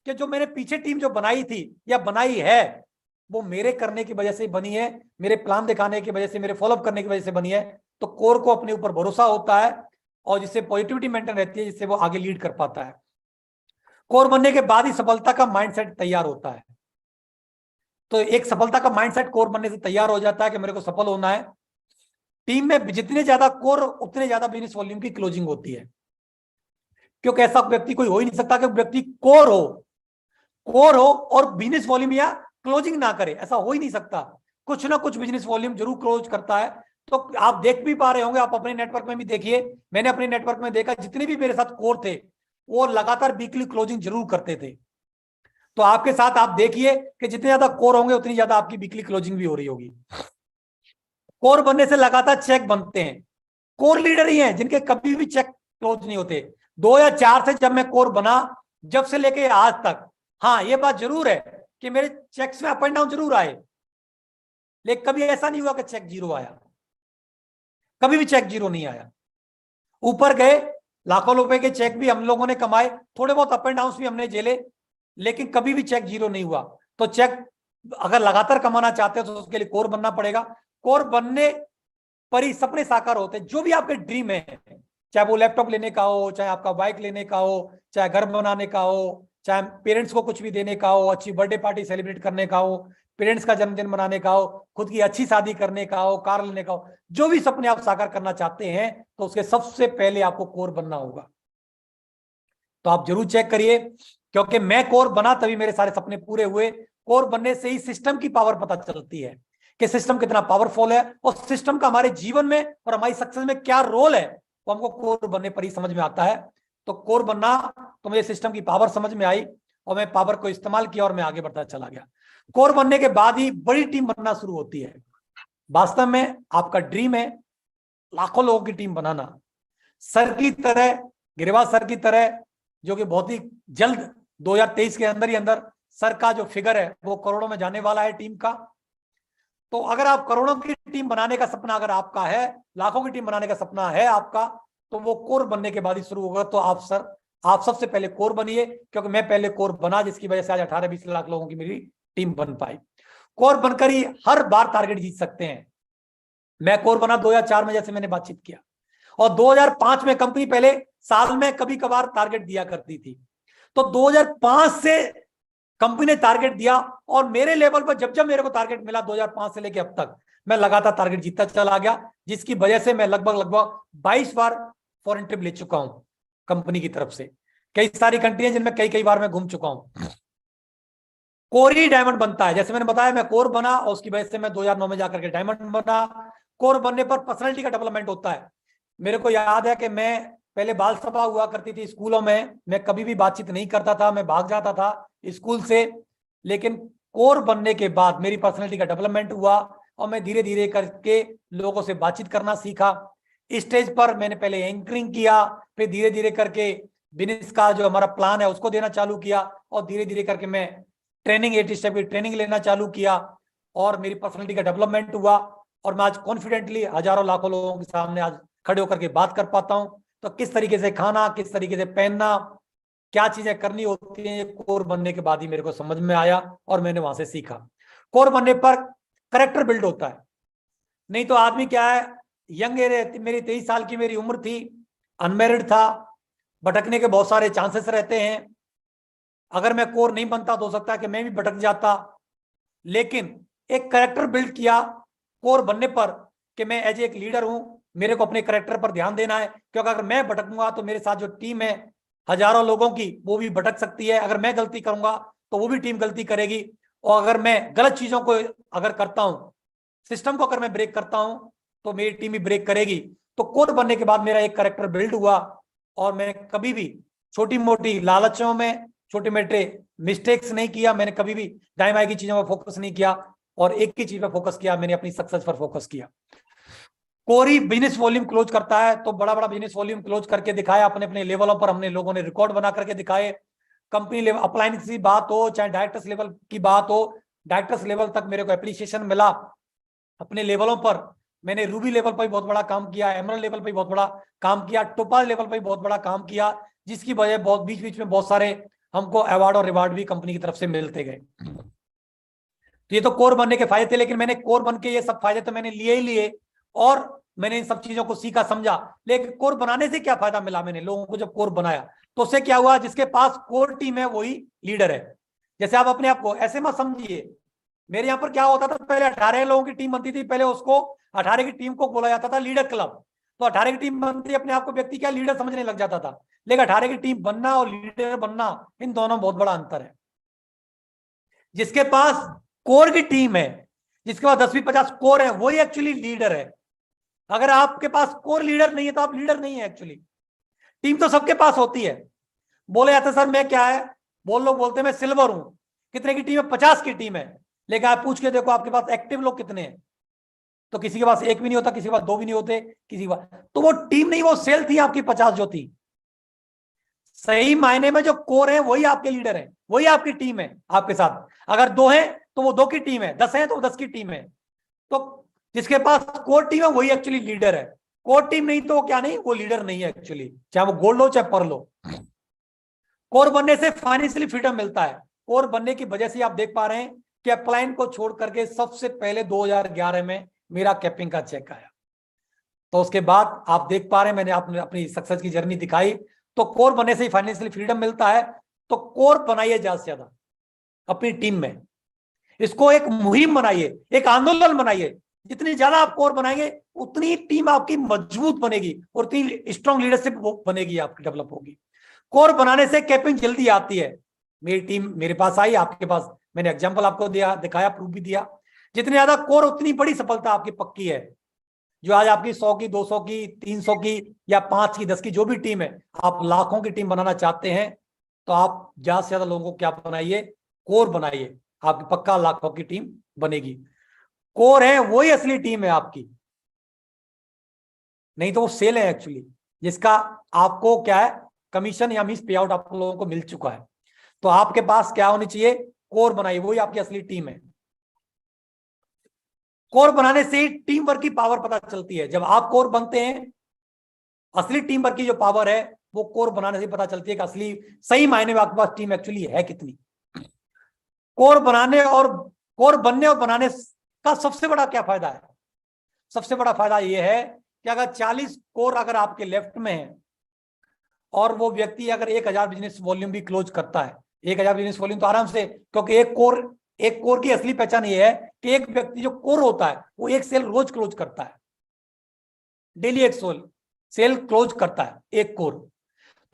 C: कि जो मैंने पीछे टीम जो बनाई थी या बनाई है, वो मेरे करने की वजह से बनी है, मेरे प्लान दिखाने की वजह से, मेरे फॉलोअप करने की वजह से बनी है। तो कोर को अपने ऊपर भरोसा होता है, और जिससे पॉजिटिविटी मेंटेन रहती है, जिससे वो आगे लीड कर पाता है। कोर बनने के बाद ही सफलता का माइंडसेट तैयार होता है। तो एक सफलता का माइंडसेट कोर बनने से तैयार हो जाता है कि मेरे को सफल होना है। टीम में जितने ज्यादा कोर, उतने ज्यादा बिजनेस वॉल्यूम की क्लोजिंग होती है, क्योंकि ऐसा व्यक्ति कोई हो ही नहीं सकता कि व्यक्ति कोर हो और बिजनेस वॉल्यूम या क्लोजिंग ना करे, ऐसा हो ही नहीं सकता। कुछ ना कुछ बिजनेस वॉल्यूम जरूर क्लोज करता है। तो आप देख भी पा रहे होंगे, आप अपने नेटवर्क में भी देखिए, मैंने अपने नेटवर्क में देखा, जितने भी मेरे साथ कोर थे वो लगातार वीकली क्लोजिंग जरूर करते थे। तो आपके साथ आप देखिए कि जितने ज्यादा कोर होंगे उतनी ज्यादा आपकी वीकली क्लोजिंग भी हो रही होगी। कोर बनने से लगातार चेक बनते हैं। कोर लीडर ही हैं जिनके कभी भी चेक क्लोज नहीं होते। 2 या 4 से जब मैं कोर बना, जब से लेके आज तक, हाँ ये बात जरूर है कि मेरे चेक्स में अप एंड डाउन जरूर आए, लेकिन कभी ऐसा नहीं हुआ कि चेक जीरो आया, कभी भी चेक जीरो नहीं आया। ऊपर गए, लाखों रुपए के चेक भी हम लोगों ने कमाए, थोड़े बहुत अप एंड डाउन भी हमने झेले, लेकिन कभी भी चेक जीरो नहीं हुआ। तो चेक अगर लगातार कमाना चाहते हो तो उसके लिए कोर बनना पड़ेगा। कोर बनने पर ही सपने साकार होते हैं। जो भी आपके ड्रीम है, चाहे वो लैपटॉप लेने का हो, चाहे आपका बाइक लेने का हो, चाहे घर बनाने का हो, चाहे पेरेंट्स को कुछ भी देने का हो, अच्छी बर्थडे पार्टी सेलिब्रेट करने का हो, पेरेंट्स का जन्मदिन मनाने का हो, खुद की अच्छी शादी करने का हो, कार लेने का हो, जो भी सपने आप साकार करना चाहते हैं, तो उसके सबसे पहले आपको कोर बनना होगा। तो आप जरूर चेक करिए, क्योंकि मैं कोर बना तभी मेरे सारे सपने पूरे हुए। कोर बनने से ही सिस्टम की पावर पता चलती है कि सिस्टम कितना पावरफुल है, और सिस्टम का हमारे जीवन में और हमारी सक्सेस में क्या रोल है, वो हमको कोर बनने पर ही समझ में आता है। तो कोर बनना, तो मुझे सिस्टम की पावर समझ में आई और मैं पावर को इस्तेमाल किया और मैं आगे बढ़ता चला गया। कोर बनने के बाद ही बड़ी टीम बनना शुरू होती है। वास्तव में आपका ड्रीम है लाखों लोगों की टीम बनाना, सर की तरह, गिरिराज सर की तरह, जो कि बहुत ही जल्द 2023 के अंदर ही अंदर सर का जो फिगर है वो करोड़ों में जाने वाला है टीम का। तो अगर आप करोड़ों की टीम बनाने का सपना अगर आपका है, लाखों की टीम बनाने का सपना है आपका, तो वो कोर बनने के बाद ही शुरू होगा। तो आप सबसे पहले कोर बनिए, क्योंकि मैं पहले कोर बना, जिसकी वजह से आज 18-20 लाख लोगों की मेरी टीम बन पाई। कोर बनकर ही हर बार टारगेट जीत सकते हैं। मैं कोर बना 2004 में, जैसे मैंने बातचीत किया, और 2005 में कंपनी पहले साल में कभी कभार टारगेट दिया करती थी। तो 2005 से कंपनी ने टारगेट दिया, और मेरे लेवल पर जब जब मेरे को टारगेट मिला 2005 से लेकर अब तक, मैं लगातार टारगेट जीतता चला गया, जिसकी वजह से मैं लगभग 22 बार फॉरेन ट्रिप ले चुका हूं कंपनी की तरफ से। कई सारी कंट्री है जिनमें कई बार मैं घूम चुका हूं। कोर ही डायमंड बनता है। जैसे मैंने बताया, मैं कोर बना और उसकी वजह से मैं 2009 में जाकर के डायमंड बना। कोर बनने पर पर्सनालिटी का डेवलपमेंट होता है। मेरे को याद है कि मैं पहले बाल सभा हुआ करती थी स्कूलों में, मैं कभी भी बातचीत नहीं करता था, मैं भाग जाता था स्कूल से। लेकिन कोर बनने के बाद मेरी पर्सनालिटी का डेवलपमेंट हुआ, और मैं धीरे धीरे करके लोगों से बातचीत करना सीखा। स्टेज पर मैंने पहले एंकरिंग किया, फिर धीरे धीरे करके बिजनेस का जो हमारा प्लान है उसको देना चालू किया, और धीरे धीरे करके मैं ट्रेनिंग 8 स्टेप की ट्रेनिंग लेना चालू किया, और मेरी पर्सनालिटी का डेवलपमेंट हुआ। और मैं आज कॉन्फिडेंटली हजारों लाखों लोगों के सामने आज खड़े होकर के बात कर पाता हूं। तो किस तरीके से खाना, किस तरीके से पहनना, क्या चीजें करनी होती हैं, ये कोर बनने के बाद ही मेरे को समझ में आया, और मैंने वहां से सीखा। कोर बनने पर करेक्टर बिल्ड होता है। नहीं तो आदमी क्या है, यंग एज, मेरी 23 साल की मेरी उम्र थी, अनमैरिड था, भटकने के बहुत सारे चांसेस रहते हैं। अगर मैं कोर नहीं बनता तो हो सकता है कि मैं भी भटक जाता। लेकिन एक करेक्टर बिल्ड किया कोर बनने पर, कि मैं एज एक लीडर हूं, मेरे को अपने करेक्टर पर ध्यान देना है, क्योंकि अगर मैं भटकूंगा तो मेरे साथ जो टीम है हजारों लोगों की, वो भी भटक सकती है। अगर मैं गलती करूंगा तो वो भी टीम गलती करेगी, और अगर मैं गलत चीजों को अगर करता हूं, सिस्टम को अगर मैं ब्रेक करता हूं, तो मेरी टीम भी ब्रेक करेगी। तो कोर बनने के बाद मेरा एक करेक्टर बिल्ड हुआ, और मैं कभी भी छोटी मोटी लालचों में, छोटे मोटे मिस्टेक्स नहीं किया। मैंने कभी भी दाएं बाएं की चीजों पर फोकस नहीं किया, और एक ही चीज पर फोकस किया, मैंने अपनी सक्सेस पर फोकस किया। कोरी बिजनेस वॉल्यूम क्लोज करता है, तो बड़ा बड़ा बिजनेस वॉल्यूम क्लोज करके दिखाया अपने अपने लेवलों पर। हमने लोगों ने रिकॉर्ड बना करके दिखाए। कंपनी लेवल अप्लायंस की बात हो, चाहे डायरेक्टर्स लेवल की बात हो, डायरेक्टर्स लेवल तक मेरे को एप्रिसिएशन मिला अपने लेवलों पर। मैंने रूबी लेवल पर भी बहुत बड़ा काम किया, एमरल्ड लेवल पर भी बहुत बड़ा काम किया, टोपाज लेवल पर भी बहुत बड़ा काम किया, जिसकी वजह बहुत बीच बीच में बहुत सारे हमको अवार्ड और रिवार्ड भी कंपनी की तरफ से मिलते गए। तो ये तो कोर बनने के फायदे थे। लेकिन मैंने कोर बन के ये सब फायदे तो मैंने लिए ही लिए, और मैंने इन सब चीजों को सीखा समझा। लेकिन कोर बनाने से क्या फायदा मिला, मैंने लोगों को जब कोर बनाया तो उससे क्या हुआ, जिसके पास कोर टीम है वही लीडर है। जैसे आप अपने आप को ऐसे मत समझिए, मेरे यहाँ पर क्या होता था, पहले 18 लोगों की टीम बनती थी, पहले उसको 18 की टीम को बोला जाता था लीडर क्लब। तो 18 की टीम बनती, अपने आप को व्यक्ति क्या लीडर समझने लग जाता था। लेकिन 18 की टीम बनना और लीडर बनना, इन दोनों में बहुत बड़ा अंतर है। जिसके पास कोर की टीम है, जिसके पास 10-50 कोर है, वही एक्चुअली लीडर है। अगर आपके पास कोर लीडर नहीं है तो आप लीडर नहीं है एक्चुअली। टीम तो सबके पास होती है। बोले जाते सर मैं क्या है, लोग बोलते हैं मैं सिल्वर हूं। कितने की टीम है? 50 की टीम है। लेकिन आप पूछ के देखो आपके पास एक्टिव लोग कितने हैं, तो किसी के पास एक भी नहीं होता, किसी के पास 2 भी नहीं होते, किसी के पास। तो वो टीम नहीं, वो सेल थी आपकी 50 जो थी। सही मायने में जो कोर है वही आपके लीडर है, वही आपकी टीम है आपके साथ। अगर 2 है तो वो 2 की टीम है, 10 है तो 10 की टीम है। तो जिसके पास कोर टीम है वही एक्चुअली लीडर है। कोर टीम नहीं तो क्या नहीं, वो लीडर नहीं है एक्चुअली, चाहे वो गोल्ड हो चाहे पर्ल हो। कोर बनने से फाइनेंशियली फ्रीडम मिलता है। कोर बनने की वजह से आप देख पा रहे हैं कि अपलाइन को छोड़ करके सबसे पहले 2011 में मेरा कैपिंग का चेक आया। तो उसके बाद आप देख पा रहे हैं, मैंने आपने अपनी सक्सेस की जर्नी दिखाई। तो कोर बनने से ही फाइनेंशियली फ्रीडम मिलता है। तो कोर बनाइए ज्यादा से ज्यादा अपनी टीम में, इसको एक मुहिम बनाइए, एक आंदोलन बनाइए। जितनी ज्यादा आप कोर बनाएंगे उतनी टीम आपकी मजबूत बनेगी, और उतनी स्ट्रॉन्ग लीडरशिप बनेगी, आपकी डेवलप होगी। कोर बनाने से कैपिंग जल्दी आती है। मेरी टीम मेरे पास आई, आपके पास मैंने एग्जांपल आपको दिया, दिखाया, प्रूफ भी दिया। जितनी ज्यादा कोर उतनी बड़ी सफलता आपकी पक्की है। जो आज आपकी 100 की, 200 की, 300 की या 5 की, 10 की जो भी टीम है, आप लाखों की टीम बनाना चाहते हैं तो आप ज्यादा से ज्यादा लोगों को क्या बनाइए, कोर बनाइए। आपकी पक्का लाखों की टीम बनेगी। कोर है वही असली टीम है आपकी, नहीं तो वो सेल है एक्चुअली, जिसका आपको क्या है, कमीशन या मिस पे आउट आप लोगों को मिल चुका है। तो आपके पास क्या होनी चाहिए, कोर बनाइए, वही आपकी असली टीम है। कोर बनाने से ही टीम वर्क की पावर पता चलती है। जब आप कोर बनते हैं, असली टीम वर्क की जो पावर है वो कोर बनाने से पता चलती है कि असली सही मायने में आपके पास टीम एक्चुअली है कितनी। कोर बनाने और कोर बनने और बनाने का सबसे बड़ा क्या फायदा है? सबसे बड़ा फायदा यह है कि अगर 40 कोर अगर आपके लेफ्ट में है और वो व्यक्ति अगर 1000 बिजनेस वॉल्यूम भी क्लोज करता है, 1000 बिजनेस वॉल्यूम तो आराम से, क्योंकि एक कोर की असली पहचान ये है कि एक व्यक्ति जो कोर होता है वो एक सेल रोज क्लोज करता है, डेली एक सेल क्लोज करता है एक कोर।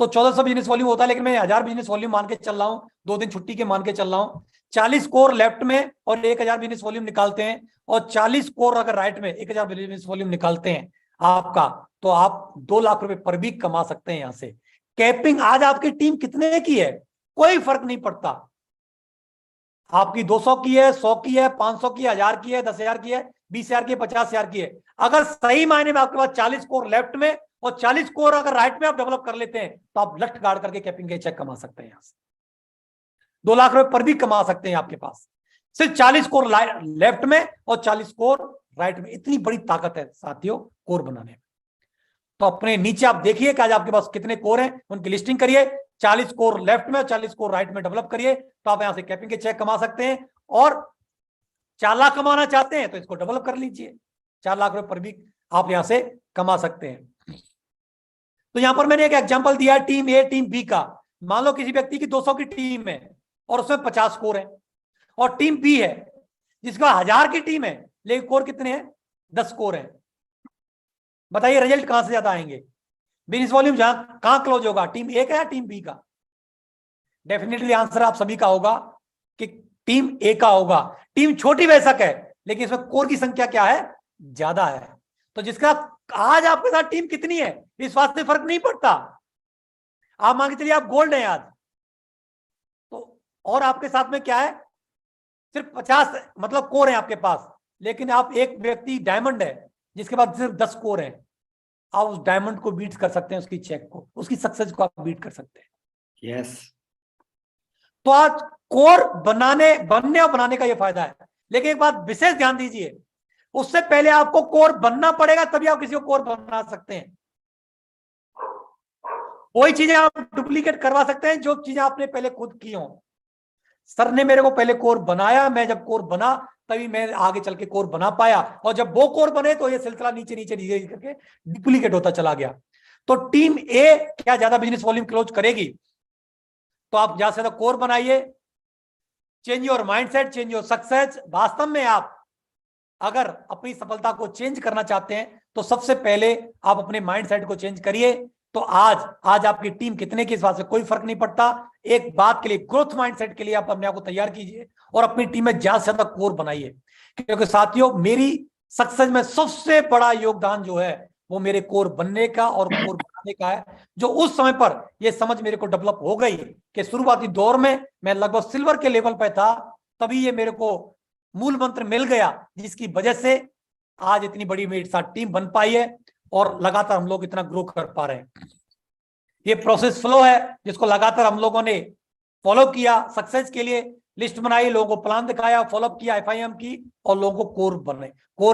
C: तो 1400 बिजनेस वॉल्यूम होता है, लेकिन मैं 1000 बिजनेस वॉल्यूम मान के चल रहा हूं, 2 दिन छुट्टी के मान के चल रहा हूं। 40 कोर लेफ्ट में और 1000 बिजनेस वॉल्यूम निकालते हैं, और 40 कोर अगर राइट में 1000 बिजनेस वॉल्यूम निकालते हैं आपका, तो आप 2 लाख रुपए पर वीक कमा सकते हैं यहां से। कैपिंग आज आपकी टीम कितने की है कोई फर्क नहीं पड़ता, आपकी 200 की है, 100 की है, 500 की है, 1000 की है, 10,000 की है, 20,000 की है, 50,000 की है। अगर सही मायने में आपके पास 40 कोर लेफ्ट में और 40 कोर अगर राइट में आप डेवलप कर लेते हैं, तो आप लट गाड़ करके कैपिंग के चेक कमा सकते हैं, यहां से 2 लाख रुपए पर भी कमा सकते हैं आपके पास, सिर्फ 40 कोर लेफ्ट में और 40 कोर राइट में। इतनी बड़ी ताकत है साथियों कोर बनाने में। तो अपने नीचे आप देखिए कि आज आपके पास कितने कोर हैं, उनकी लिस्टिंग करिए, 40 कोर लेफ्ट में और 40 कोर राइट में डेवलप करिए, तो आप यहां से कैपिंग के चेक कमा सकते हैं। और 4 लाख कमाना चाहते हैं तो इसको डेवलप कर लीजिए, 4 लाख रुपए पर भी आप यहां से कमा सकते हैं। तो यहां पर मैंने एक एग्जांपल दिया है टीम ए टीम बी का। मान लो किसी व्यक्ति की 200 की टीम है और उसमें 50 कोर है, और टीम बी है जिसका 1000 की टीम है लेकिन कोर कितने हैं? 10 कोर है। बताइए रिजल्ट कहां से ज्यादा आएंगे? बिजनेस वॉल्यूम जहां कहां क्लोज होगा, टीम ए का या टीम बी का? डेफिनेटली आंसर आप सभी का होगा कि टीम ए का होगा। टीम छोटी बेशक है लेकिन इसमें कोर की संख्या क्या है? ज्यादा है। तो जिसका आज आपके साथ टीम कितनी है इस बात से फर्क नहीं पड़ता। आप मान के चलिए आप गोल्ड है आज, तो और आपके साथ में क्या है? सिर्फ 50 मतलब कोर है आपके पास, लेकिन आप एक व्यक्ति डायमंड है जिसके पास सिर्फ 10 कोर है। आप उस डायमंड को बीट कर सकते हैं, उसकी चेक को, उसकी सक्सेस को आप बीट कर सकते हैं।
D: यस।
C: तो आज कोर बनने और बनाने का यह फायदा है। लेकिन एक बात विशेष ध्यान दीजिए, उससे पहले आपको कोर बनना पड़ेगा, तभी आप किसी को कोर बना सकते हैं। वही चीजें आप डुप्लीकेट करवा सकते हैं जो चीजें आपने पहले खुद की हो। सर ने मेरे को पहले कोर बनाया, मैं जब कोर बना तभी मैं आगे चल के कोर बना पाया, और जब वो कोर बने तो ये सिलसिला नीचे नीचे धीरे धीरे करके डुप्लीकेट होता चला गया। तो टीम ए क्या ज्यादा बिजनेस वॉल्यूम क्लोज करेगी? तो आप ज्यादा से ज्यादा कोर बनाइए, change your mindset, change your success. वास्तव में आप अगर अपनी सफलता को चेंज करना चाहते हैं तो सबसे पहले आप अपने माइंडसेट को चेंज करिए। तो आज आपकी टीम कितने की इस बात से कोई फर्क नहीं पड़ता। एक बात के लिए, ग्रोथ माइंडसेट के लिए आप अपने आप को तैयार कीजिए और अपनी टीम में ज्यादा से ज्यादा कोर बनाइए। क्योंकि साथियों मेरी सक्सेस में सबसे बड़ा योगदान जो है वो मेरे कोर बनने का और कोर बनाने का है। जो उस समय पर यह समझ मेरे को डेवलप हो गई कि शुरुआती दौर में मैं लगभग सिल्वर के लेवल पे था, तभी ये मेरे को मूल मंत्र मिल गया जिसकी वजह से आज इतनी बड़ी मेरे साथ टीम बन पाई है और लगातार हम लोग इतना ग्रो कर पा रहे हैं। ये प्रोसेस फ्लो है जिसको लगातार हम लोगों ने फॉलो किया, सक्सेस के लिए लिस्ट बनाई, लोगों को प्लान दिखाया, फॉलोअप किया, FIM की, और लोगों को कोर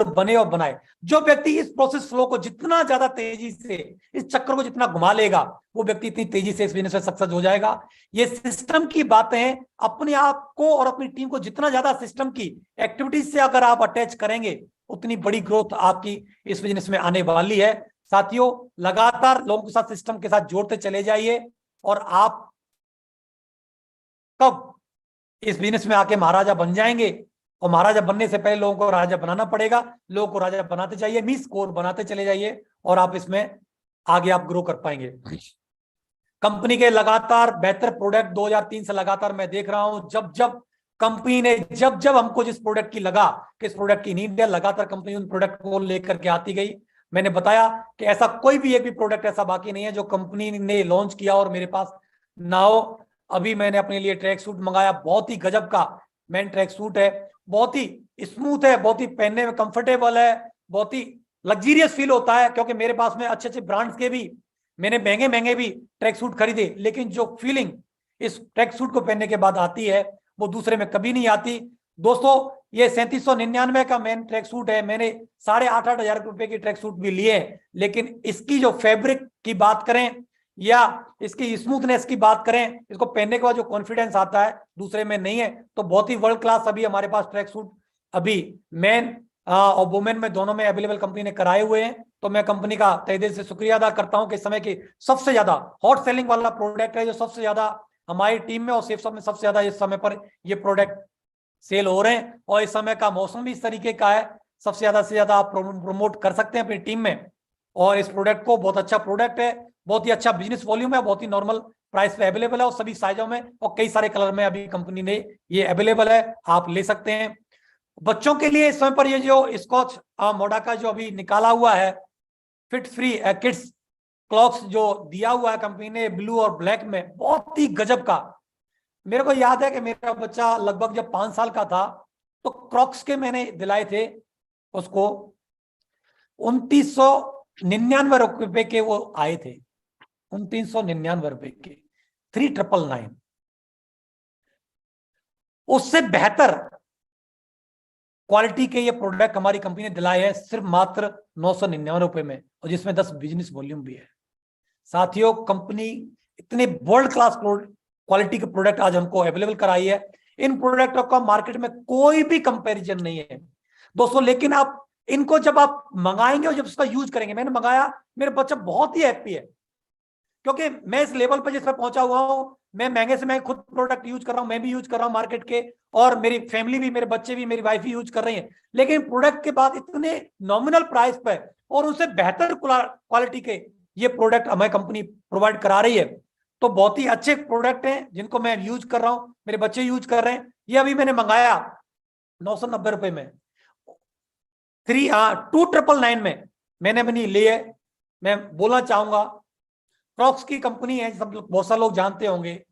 C: बने और बनाए। जो व्यक्ति इस प्रोसेस फ्लो को जितना ज्यादा तेजी से, इस चक्कर को जितना घुमा लेगा, वो व्यक्ति इतनी तेजी से इस बिजनेस में सक्सेस हो जाएगा। ये सिस्टम की बातें अपने आप को और अपनी टीम को जितना ज्यादा सिस्टम की एक्टिविटीज से अगर आप अटैच करेंगे, उतनी बड़ी ग्रोथ आपकी इस बिजनेस में आने वाली है। साथियों लगातार लोगों के साथ, सिस्टम के साथ जोड़ते चले जाइए, और आप कब इस बिजनेस में आके महाराजा बन जाएंगे। और महाराजा बनने से पहले लोगों को राजा बनाना पड़ेगा। लोगों को राजा बनाते जाइए, मीन्स कोर बनाते चले जाइए, और आप इसमें आगे आप ग्रो कर पाएंगे। कंपनी के लगातार बेहतर प्रोडक्ट 2003 से लगातार मैं देख रहा हूं। जब कंपनी ने जब हमको जिस प्रोडक्ट की लगा कि इस प्रोडक्ट की नीड है, लगातार कंपनी उन प्रोडक्ट को लेकर के आती गई। मैंने बताया कि ऐसा कोई भी एक भी प्रोडक्ट ऐसा बाकी नहीं है जो कंपनी ने लॉन्च किया और मेरे पास ना हो। अभी मैंने अपने लिए ट्रैक सूट मंगाया, बहुत ही गजब का मैन ट्रैक सूट है, बहुत ही स्मूथ है, बहुत ही पहनने में कंफर्टेबल है, बहुत ही लग्जरियस फील होता है। क्योंकि मेरे पास में अच्छे अच्छे ब्रांड्स के भी, मैंने महंगे महंगे भी ट्रैक सूट खरीदे, लेकिन जो फीलिंग इस ट्रैक सूट को पहनने के बाद आती है वो दूसरे में कभी नहीं आती। दोस्तों ये 3799 का मेन ट्रैक सूट है। मैंने 8,500 रुपए की ट्रैक सूट भी लिए हैं, लेकिन इसकी जो फैब्रिक की बात करें या इसकी स्मूथनेस की बात करें, इसको पहनने के बाद जो कॉन्फिडेंस आता है दूसरे में नहीं है। तो बहुत ही वर्ल्ड क्लास अभी हमारे पास ट्रैक सूट अभी मेन और वुमेन में दोनों में अवेलेबल कंपनी ने कराए हुए हैं। तो मैं कंपनी का तहे दिल से शुक्रिया अदा करता हूं कि इस समय की सबसे ज्यादा हॉट सेलिंग वाला प्रोडक्ट है, जो सबसे ज्यादा हमारी टीम में और सेफ शॉप में सबसे ज्यादा इस समय पर ये प्रोडक्ट सेल हो रहे हैं। और इस समय का मौसम भी इस तरीके का है, सबसे ज्यादा से ज्यादा आप प्रमोट कर सकते हैं अपनी टीम में। और इस प्रोडक्ट को, बहुत अच्छा प्रोडक्ट है, बहुत ही अच्छा बिजनेस वॉल्यूम है, बहुत ही नॉर्मल प्राइस पे अवेलेबल है और सभी साइजों में और कई सारे कलर में अभी कंपनी ने ये अवेलेबल है, आप ले सकते हैं। बच्चों के लिए इस समय पर ये जो स्कॉच मोडा का जो अभी निकाला हुआ है फिट फ्री किड्स क्लॉक्स जो दिया हुआ है कंपनी ने ब्लू और ब्लैक में, बहुत ही गजब का। मेरे को याद है कि मेरा बच्चा लगभग जब 5 साल का था तो क्रॉक्स के मैंने दिलाए थे उसको, 2999 रुपए के वो आए थे, 2999 रुपए के 3999। उससे बेहतर क्वालिटी के ये प्रोडक्ट हमारी कंपनी ने दिलाए हैं सिर्फ मात्र 999 रुपए में, और जिसमें 10 बिजनेस वॉल्यूम भी है। साथियों, कंपनी इतने वर्ल्ड क्लास क्वालिटी के प्रोडक्ट आज हमको अवेलेबल कराई है। इन प्रोडक्टों का मार्केट में कोई भी कंपैरिजन नहीं है दोस्तों। लेकिन आप इनको जब आप मंगाएंगे और जब उसका यूज करेंगे, मैंने मंगाया, मेरा बच्चा बहुत ही हैप्पी है, क्योंकि मैं इस लेवल पर जिस पर पहुंचा हुआ हूं, मैं महंगे से महंगे खुद प्रोडक्ट यूज कर रहा हूं, मैं भी यूज कर रहा हूं मार्केट के, और मेरी फैमिली भी, मेरे बच्चे भी, मेरी वाइफ भी यूज कर रही है। लेकिन प्रोडक्ट के बाद इतने नॉमिनल प्राइस पर और उनसे बेहतर क्वालिटी के ये प्रोडक्ट हमें कंपनी प्रोवाइड करा रही है। तो बहुत ही अच्छे प्रोडक्ट हैं जिनको मैं यूज कर रहा हूं, मेरे बच्चे यूज कर रहे हैं। ये अभी मैंने मंगाया 990 रुपए में, 2999 में मैंने अपनी लिए। मैं बोलना चाहूंगा, क्रॉक्स की कंपनी है, सब बहुत सारे लोग जानते होंगे,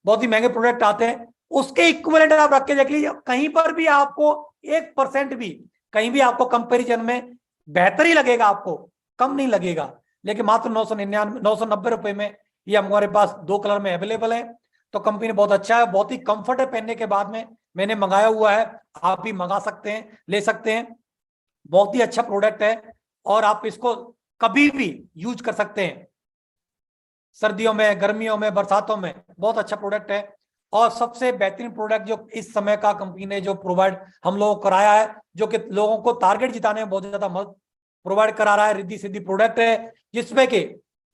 C: बहुत ही महंगे प्रोडक्ट आते हैं, उसके इक्विवेलेंट आप रख के देख लीजिए, कहीं पर भी आपको 1% भी, कहीं भी आपको कंपैरिजन में बेहतर ही लगेगा, आपको कम नहीं लगेगा। लेकिन मात्र 990 रुपए में ये हमारे पास 2 कलर में अवेलेबल है। तो कंपनी बहुत अच्छा है, बहुत ही कंफर्ट है पहनने के बाद में, मैंने मंगाया हुआ है, आप भी मंगा सकते हैं, ले सकते हैं। बहुत ही अच्छा प्रोडक्ट है और आप इसको कभी भी यूज कर सकते हैं, सर्दियों में, गर्मियों में, बरसातों में, बहुत अच्छा प्रोडक्ट है। और सबसे बेहतरीन प्रोडक्ट जो इस समय का कंपनी ने जो प्रोवाइड हम लोगों को कराया है, जो कि लोगों को टारगेट जिताने में बहुत ज्यादा मदद प्रोवाइड करा रहा है, रिद्धि सिद्धि प्रोडक्ट है, जिसमें कि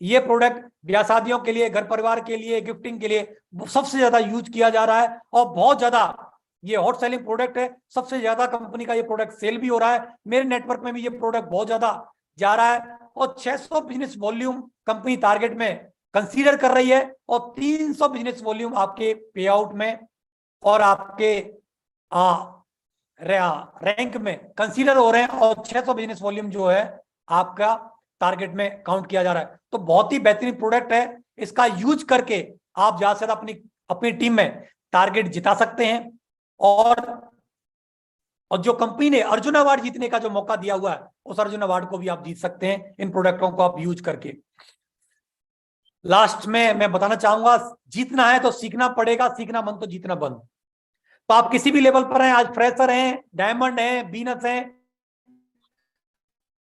C: ये प्रोडक्ट ब्याह शादियों के लिए, घर परिवार के लिए, गिफ्टिंग के लिए सबसे ज्यादा यूज किया जा रहा है और बहुत ज्यादा ये हॉट सेलिंग प्रोडक्ट है। सबसे ज्यादा कंपनी का ये प्रोडक्ट सेल भी हो रहा है, मेरे नेटवर्क में भी ये प्रोडक्ट बहुत ज्यादा जा रहा है और 600 बिजनेस वॉल्यूम कंपनी टारगेट में कंसीडर कर रही है और 300 बिजनेस वॉल्यूम आपके पे आउट में और आपके रैंक में कंसीडर हो रहे हैं और 600 बिजनेस वॉल्यूम जो है आपका टारगेट में काउंट किया जा रहा है। तो बहुत ही बेहतरीन प्रोडक्ट है, इसका यूज करके आप ज्यादा से ज्यादा अपनी टीम में टारगेट जिता सकते हैं। और जो कंपनी ने अर्जुन अवार्ड जीतने का जो मौका दिया हुआ है, उस अर्जुन अवार्ड को भी आप जीत सकते हैं इन प्रोडक्टों को आप यूज करके। लास्ट में मैं बताना चाहूंगा, जीतना है तो सीखना पड़ेगा, सीखना बंद तो जीतना बंद। तो आप किसी भी लेवल पर हैं, आज फ्रेशर हैं, डायमंड हैं, बीनस हैं,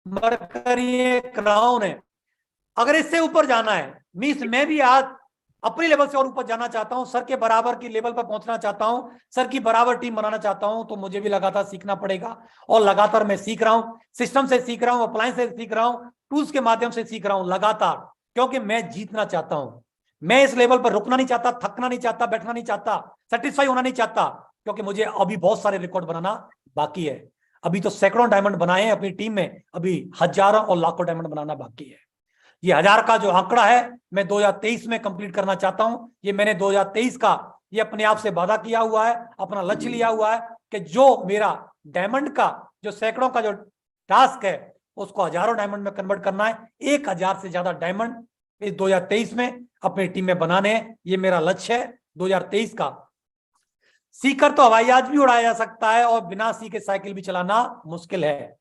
C: मरकरी है, क्राउन है, अगर इससे ऊपर जाना है, मीन्स मैं भी आज अपने लेवल से और ऊपर जाना चाहता हूं, सर के बराबर की लेवल पर पहुंचना चाहता हूं, सर की बराबर टीम बनाना चाहता हूं, तो मुझे भी लगातार सीखना पड़ेगा। और लगातार मैं सीख रहा हूं, सिस्टम से सीख रहा हूं, अप्लायंस से सीख रहा हूं, टूल्स के माध्यम से सीख रहा हूं लगातार, क्योंकि मैं जीतना चाहता हूं। मैं इस लेवल पर रुकना नहीं चाहता, थकना नहीं चाहता, बैठना नहीं चाहता, सेटिस्फाई होना नहीं चाहता, क्योंकि मुझे अभी बहुत सारे रिकॉर्ड बनाना बाकी है। अभी तो सैकड़ों डायमंड बनाए हैं अपनी टीम में, अभी हजारों और लाखों डायमंड बनाना बाकी है। ये 1000 का जो आंकड़ा है, मैं 2023 में कंप्लीट करना चाहता हूं। ये मैंने 2023 का ये अपने आप से वादा किया हुआ है, अपना लक्ष्य लिया हुआ है कि जो मेरा डायमंड का जो सैकड़ों का जो टास्क है, उसको हजारों डायमंड में कन्वर्ट करना है। 1000 से ज्यादा डायमंड इस 2023 में अपनी टीम में बनाने हैं, ये मेरा लक्ष्य है 2023 का। सीखकर तो हवाई जहाज भी उड़ाया जा सकता है और बिना सीखे साइकिल भी चलाना मुश्किल है।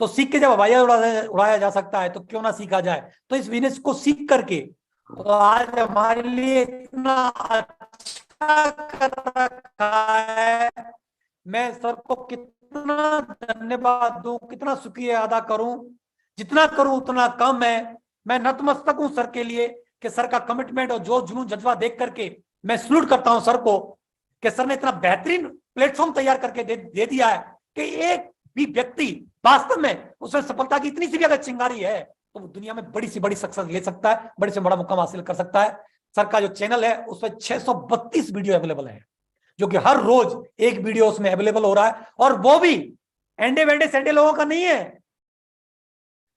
C: तो सीख के जब हवाई जहाज उड़ाया जा सकता है तो क्यों ना सीखा जाए। तो इस बिजनेस को सीख करके तो आज हमारे लिए इतना अच्छा कर रखा है, मैं सर को कितना धन्यवाद दूं, कितना शुक्रिया अदा करूं, जितना करूं उतना कम है। मैं नतमस्तक हूं सर के लिए कि सर का कमिटमेंट और जो जुनून जज्बा देख करके मैं सल्यूट करता हूं सर को कि सर ने इतना बेहतरीन प्लेटफॉर्म तैयार करके दे दिया है कि एक भी व्यक्ति वास्तव में उसमें सफलता की इतनी सी भी अगर चिंगारी है तो वो दुनिया में बड़ी से बड़ी सक्सेस ले सकता है, बड़े से बड़ा मुकाम हासिल कर सकता है। सर का जो चैनल है उसमें 632 वीडियो अवेलेबल है, जो कि हर रोज एक वीडियो उसमें अवेलेबल हो रहा है, और वो भी एंडे वेंडे सेंडे लोगों का नहीं है,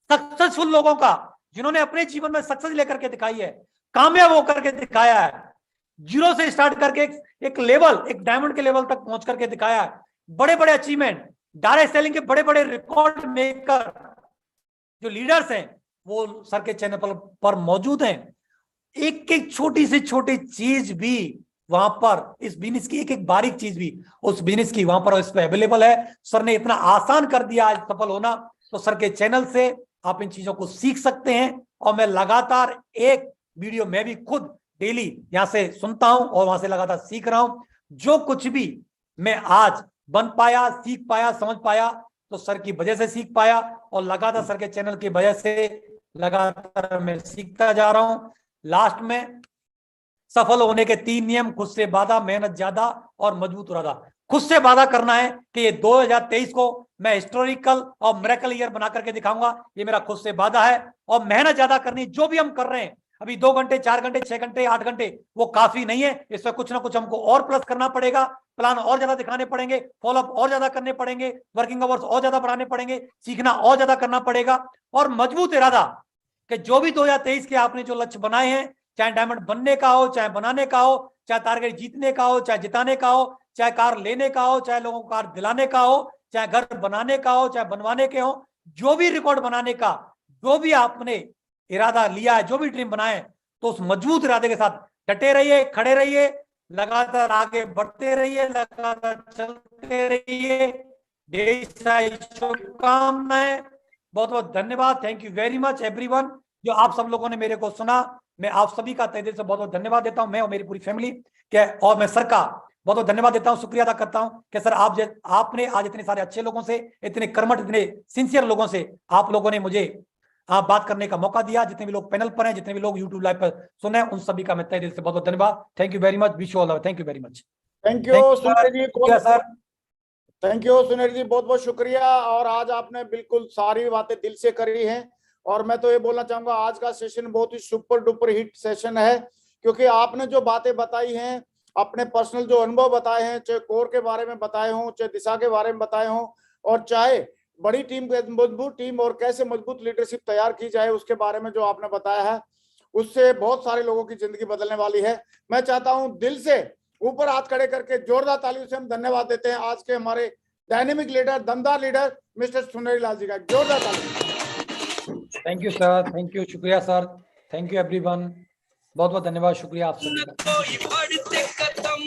C: सक्सेसफुल लोगों का, जिन्होंने अपने जीवन में सक्सेस लेकर के दिखाई है, कामयाब होकर के दिखाया है, जीरो से स्टार्ट करके एक लेवल, एक डायमंड के लेवल तक पहुंच करके दिखाया है, बड़े बड़े अचीवमेंट, डायरेक्ट सेलिंग के बड़े बड़े रिकॉर्ड मेकर जो लीडर्स हैं वो सर के चैनल पर मौजूद हैं। एक एक छोटी से छोटी चीज भी वहां पर, इस बिजनेस की एक एक बारीक चीज भी उस बिजनेस की वहां पर इस पे अवेलेबल है। सर ने इतना आसान कर दिया आज सफल होना, तो सर के चैनल से आप इन चीजों को सीख सकते हैं। और मैं लगातार एक वीडियो मैं भी खुद डेली यहां से सुनता हूं और वहां से लगातार सीख रहा हूं। जो कुछ भी मैं आज बन पाया, सीख पाया, समझ पाया, तो सर की वजह से सीख पाया, और लगातार सर के चैनल की वजह से लगातार मैं सीखता जा रहा हूं। लास्ट में सफल होने के 3 नियम: खुद से वादा, मेहनत ज्यादा और मजबूत इरादा। खुद से वादा करना है कि ये 2023 को मैं हिस्टोरिकल और मिरेकल ईयर बना करके दिखाऊंगा, ये मेरा खुद से वादा है। और मेहनत ज्यादा करनी, जो भी हम कर रहे हैं अभी 2 घंटे, 4 घंटे, 6 घंटे, 8 घंटे, वो काफी नहीं है, इसमें कुछ ना कुछ हमको और प्लस करना पड़ेगा, प्लान और ज्यादा दिखाने पड़ेंगे, फॉलोअप और ज्यादा करने पड़ेंगे, वर्किंग आवर्स और ज्यादा बढ़ाने पड़ेंगे, सीखना और ज्यादा करना पड़ेगा। और मजबूत इरादा कि जो भी 2023 के आपने जो लक्ष्य बनाए हैं, चाहे डायमंड बनने का हो, चाहे बनाने का हो, चाहे टारगेट जीतने का हो, चाहे जिताने का हो, चाहे कार लेने का हो, चाहे लोगों को कार दिलाने का हो, चाहे घर बनाने का हो, चाहे बनवाने के हो, जो भी रिकॉर्ड बनाने का, जो भी आपने इरादा लिया है, जो भी ड्रीम बनाए, तो उस मजबूत इरादे के साथ डटे रहिए, खड़े रहिए, लगातार आगे बढ़ते रहिए, लगातार चलते रहिए। ढेर सारी शुभकामनाएं, बहुत बहुत धन्यवाद। Thank you very much everyone, जो आप सब लोगों ने मेरे को सुना। मैं आप सभी का तहे दिल से बहुत बहुत धन्यवाद देता हूं, मैं और मेरी पूरी फैमिली के, और मैं सर का बहुत बहुत धन्यवाद देता हूं, शुक्रिया अदा करता हूं कि सर आपने आज इतने सारे अच्छे लोगों से, इतने कर्मठ, इतने सिंसियर लोगों से आप लोगों ने मुझे बात करने का मौका दिया। जितने भी लोग पैनल पर हैं, जितने भी लोग यूट्यूब लाइव पर सुने, उन सभी का मैं तहे दिल से बहुत बहुत धन्यवाद। Thank you very much, wish you all the, thank you very much.
B: Thank you Sunil ji,
C: sir
B: thank you Sunil ji, बहुत बहुत शुक्रिया। और आज आपने बिल्कुल सारी बातें दिल से करी हैं, और मैं तो ये बोलना चाहूंगा आज का सेशन बहुत ही सुपर डुपर हिट सेशन है, क्योंकि आपने जो बातें बताई हैं, अपने पर्सनल जो अनुभव बताए हैं, चाहे कोर के बारे में बताए हों, चाहे दिशा के बारे में बताए हों, और चाहे बड़ी टीम, मजबूत टीम और कैसे मजबूत लीडरशिप तैयार की जाए उसके बारे में जो आपने बताया है, उससे बहुत सारे लोगों की जिंदगी बदलने वाली है। मैं चाहता हूं दिल से ऊपर हाथ खड़े करके जोरदार तालियों से हम धन्यवाद देते हैं आज के हमारे डायनेमिक लीडर, दमदार लीडर मिस्टर सुनेरी लाल जी का। जोरदार तालियां।
C: Thank you sir, thank you, शुक्रिया सर, थैंक यू एवरीवन, बहुत बहुत धन्यवाद, शुक्रिया आप सभी का।
A: कोई बढ़ते कदम